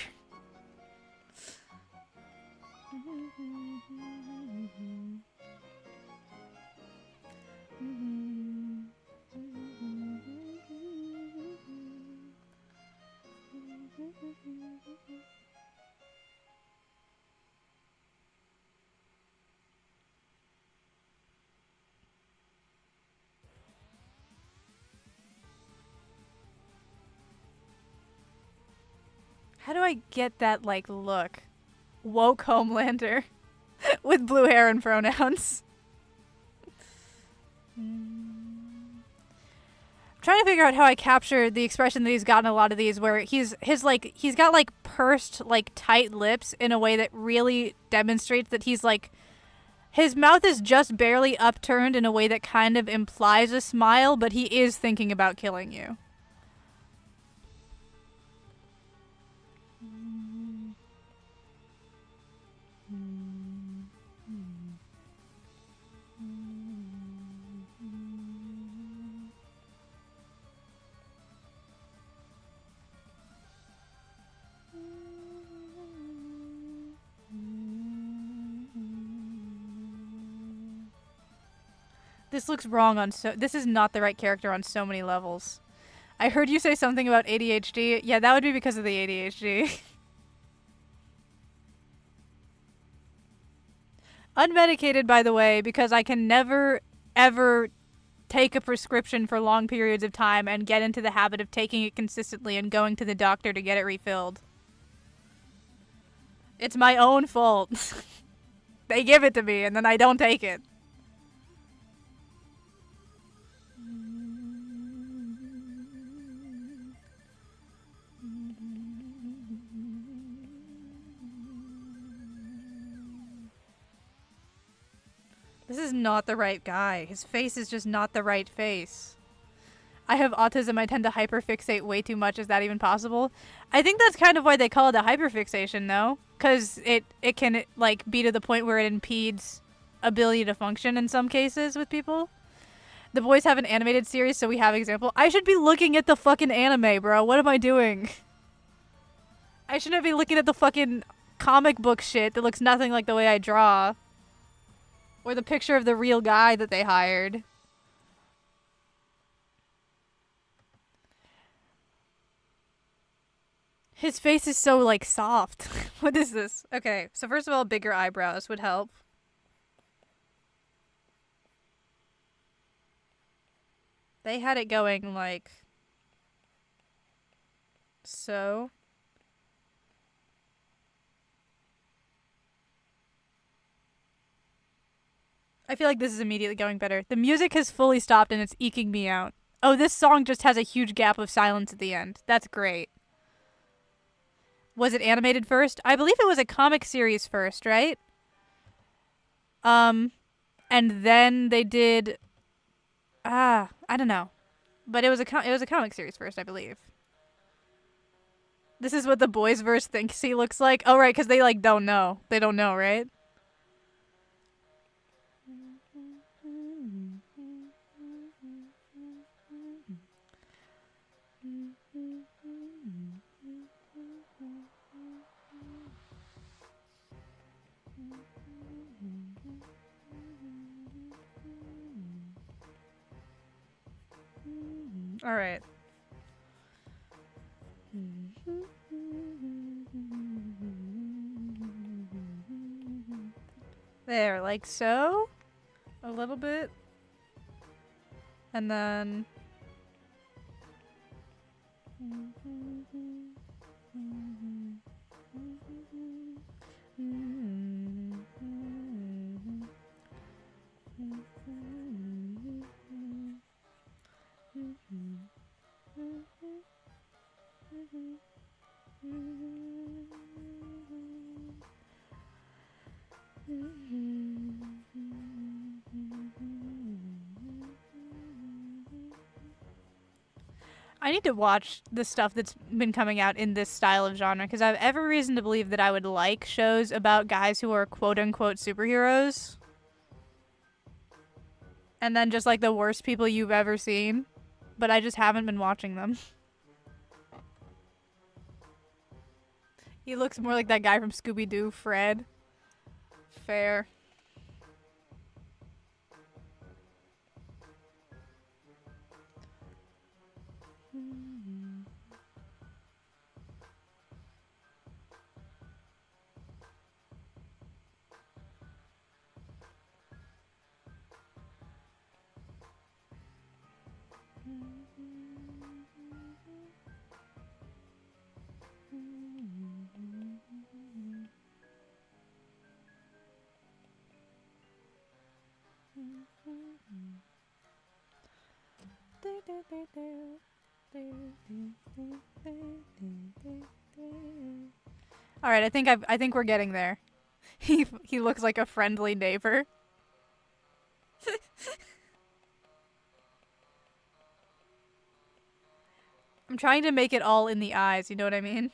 How do I get that, like, look? Woke Homelander with blue hair and pronouns. I'm trying to figure out how I capture the expression that he's got in a lot of these, where he's got like pursed, like tight lips in a way that really demonstrates that he's like, his mouth is just barely upturned in a way that kind of implies a smile, but he is thinking about killing you. This looks wrong on this is not the right character on so many levels. I heard you say something about ADHD. Yeah, that would be because of the ADHD. Unmedicated, by the way, because I can never, ever take a prescription for long periods of time and get into the habit of taking it consistently and going to the doctor to get it refilled. It's my own fault. They give it to me and then I don't take it. This is not the right guy. His face is just not the right face. I have autism. I tend to hyperfixate way too much. Is that even possible? I think that's kind of why they call it a hyperfixation, though. Because it can, like, be to the point where it impedes ability to function in some cases with people. The boys have an animated series, so we have example. I should be looking at the fucking anime, bro. What am I doing? I shouldn't be looking at the fucking comic book shit that looks nothing like the way I draw. Or the picture of the real guy that they hired. His face is so, like, soft. What is this? Okay, so first of all, bigger eyebrows would help. They had it going, like, so. I feel like this is immediately going better. The music has fully stopped and it's eking me out. Oh, this song just has a huge gap of silence at the end. That's great. Was it animated first? I believe it was a comic series first, right? And then they did... I don't know. But it was a comic series first, I believe. This is what the boys verse thinks he looks like? Oh, right, because they, like, don't know. They don't know, right? All right. There, like so. A little bit. And then... I need to watch the stuff that's been coming out in this style of genre because I have every reason to believe that I would like shows about guys who are quote unquote superheroes. And then just like the worst people you've ever seen. But I just haven't been watching them. He looks more like that guy from Scooby-Doo, Fred. Fair. All right, I think we're getting there. He looks like a friendly neighbor. I'm trying to make it all in the eyes, you know what I mean?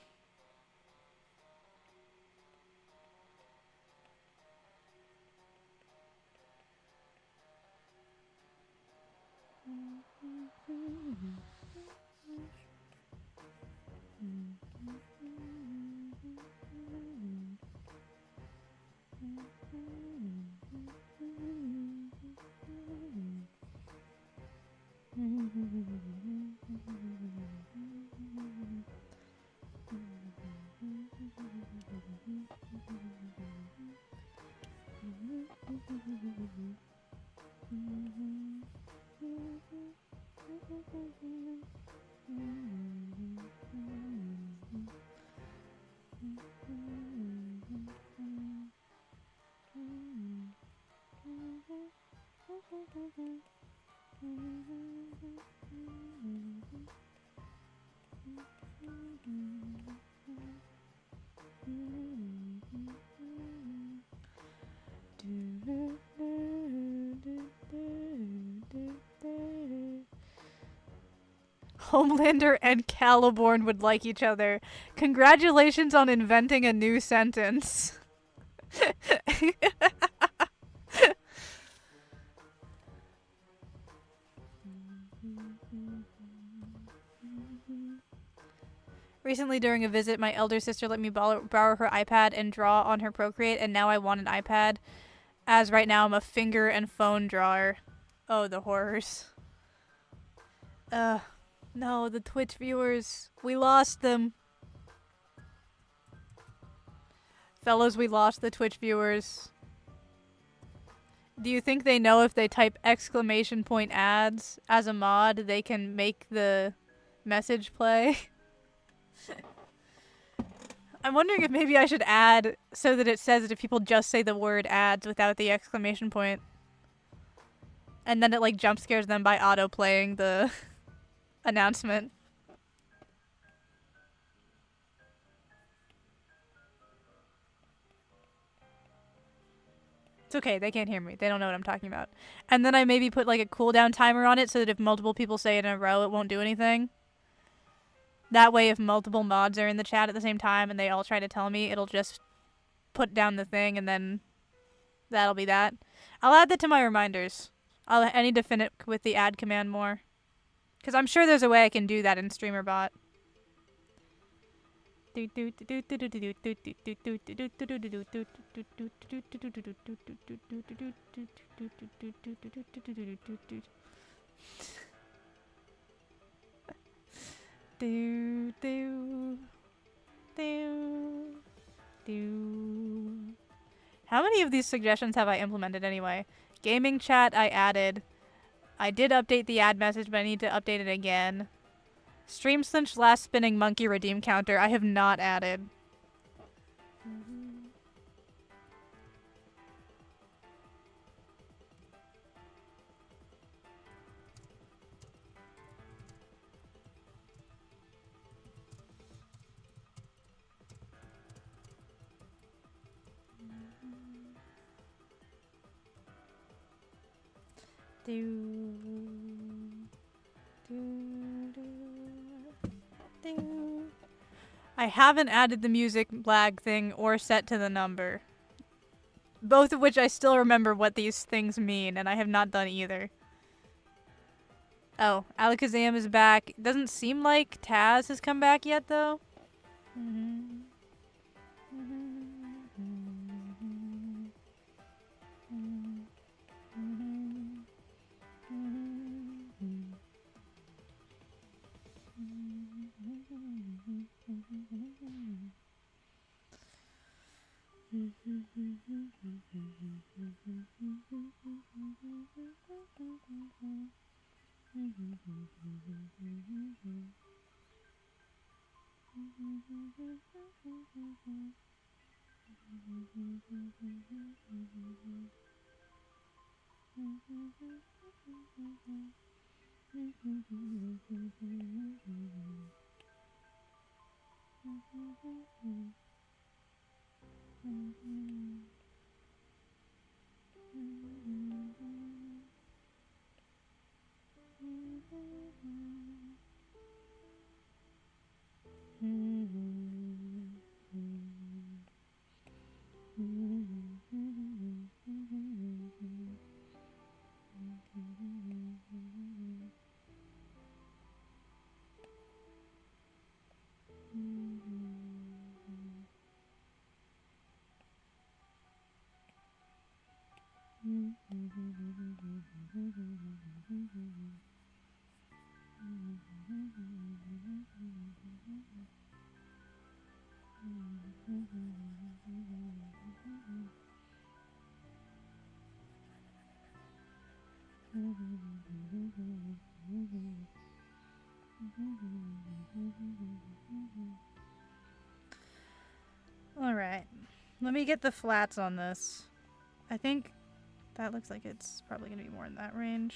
Homelander and Caliborn would like each other. Congratulations on inventing a new sentence. Recently, during a visit, my elder sister let me borrow her iPad and draw on her Procreate, and now I want an iPad. As right now, I'm a finger and phone drawer. Oh, the horrors. No, the Twitch viewers. We lost them. Fellas, we lost the Twitch viewers. Do you think they know if they type exclamation point ads as a mod, they can make the message play? I'm wondering if maybe I should add so that it says that if people just say the word ads without the exclamation point. And then it like jump scares them by auto-playing the announcement. It's okay, they can't hear me. They don't know what I'm talking about. And then I maybe put like a cooldown timer on it so that if multiple people say it in a row, it won't do anything. That way, if multiple mods are in the chat at the same time and they all try to tell me, it'll just put down the thing and then that'll be that. I'll add that to my reminders. I need to finish with the add command more. Because I'm sure there's a way I can do that in StreamerBot. How many of these suggestions have I implemented anyway? Gaming chat I added. I did update the ad message, but I need to update it again. Stream Cinch last spinning monkey redeem counter I have not added. Do, do, do. I haven't added the music lag thing or set to the number. Both of which I still remember what these things mean, and I have not done either. Oh, Alakazam is back. Doesn't seem like Taz has come back yet, though. Alright. Let me get the flats on this. I think that looks like it's probably going to be more in that range.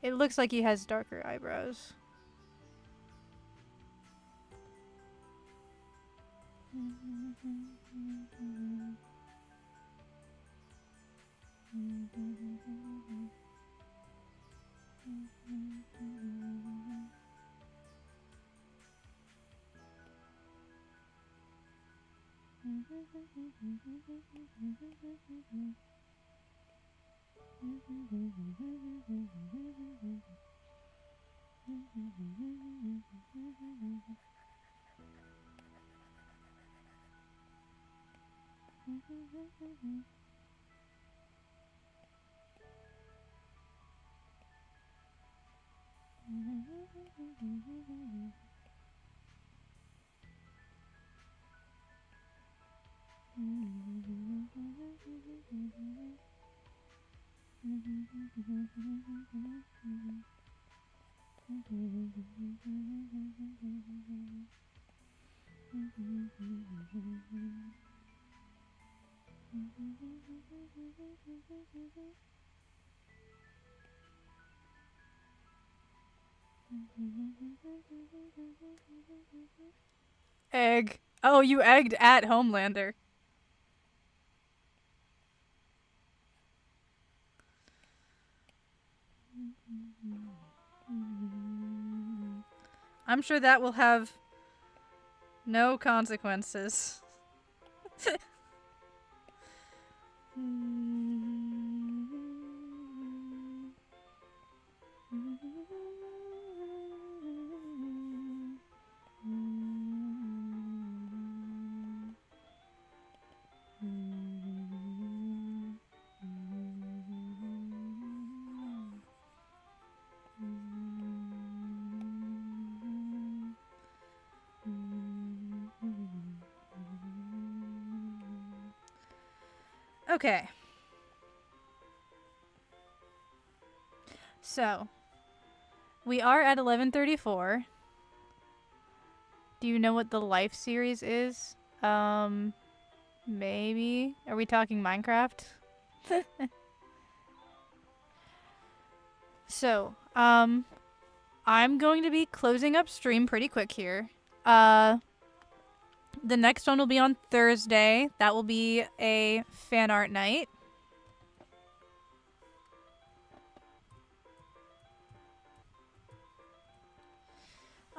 It looks like he has darker eyebrows. Egg. Oh, you egged at Homelander. I'm sure that will have no consequences. Okay. So, we are at 11:34. Do you know what the Life series is? Maybe. Are we talking Minecraft? So, I'm going to be closing up stream pretty quick here. The next one will be on Thursday. That will be a fan art night.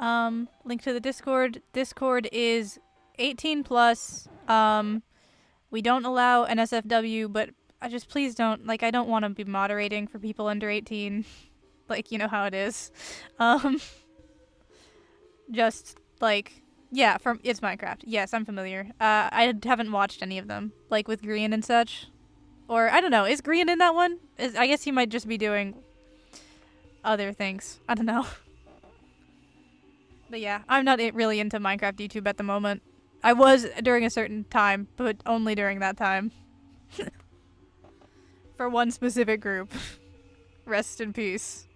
Link to the Discord. Discord is 18 plus. We don't allow NSFW, but I just please don't, like, I don't want to be moderating for people under 18. Like, you know how it is. Just, like, yeah, it's Minecraft. Yes, I'm familiar. I haven't watched any of them, like, with Grian and such. Or, I don't know, is Grian in that one? I guess he might just be doing other things. I don't know. But yeah, I'm not really into Minecraft YouTube at the moment. I was during a certain time, but only during that time. For one specific group. Rest in peace.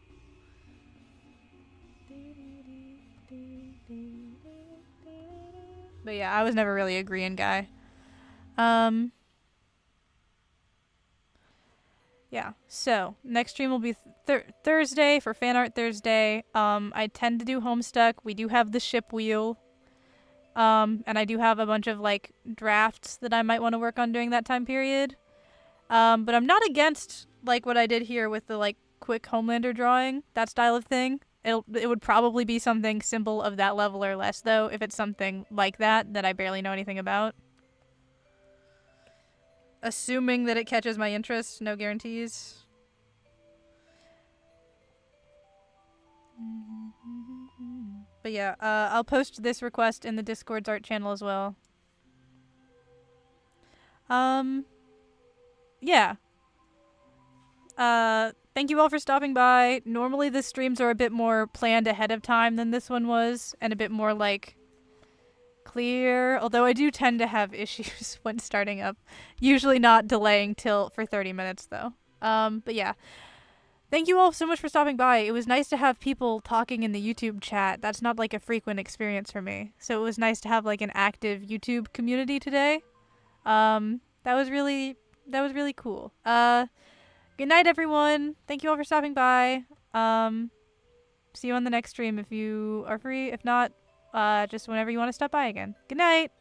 But yeah, I was never really a Grian guy. Yeah, so next stream will be Thursday for Fan Art Thursday. I tend to do Homestuck. We do have the ship wheel. And I do have a bunch of, like, drafts that I might want to work on during that time period. But I'm not against, like, what I did here with the, like, quick Homelander drawing, that style of thing. It would probably be something simple of that level or less, though, if it's something like that I barely know anything about. Assuming that it catches my interest, no guarantees. But yeah, I'll post this request in the Discord's art channel as well. Yeah. Thank you all for stopping by. Normally the streams are a bit more planned ahead of time than this one was, and a bit more, like, clear, although I do tend to have issues when starting up. Usually not delaying for 30 minutes, though. But yeah. Thank you all so much for stopping by. It was nice to have people talking in the YouTube chat. That's not, like, a frequent experience for me. So it was nice to have, like, an active YouTube community today. That was really cool. Good night, everyone. Thank you all for stopping by. See you on the next stream if you are free. If not, just whenever you want to stop by again. Good night.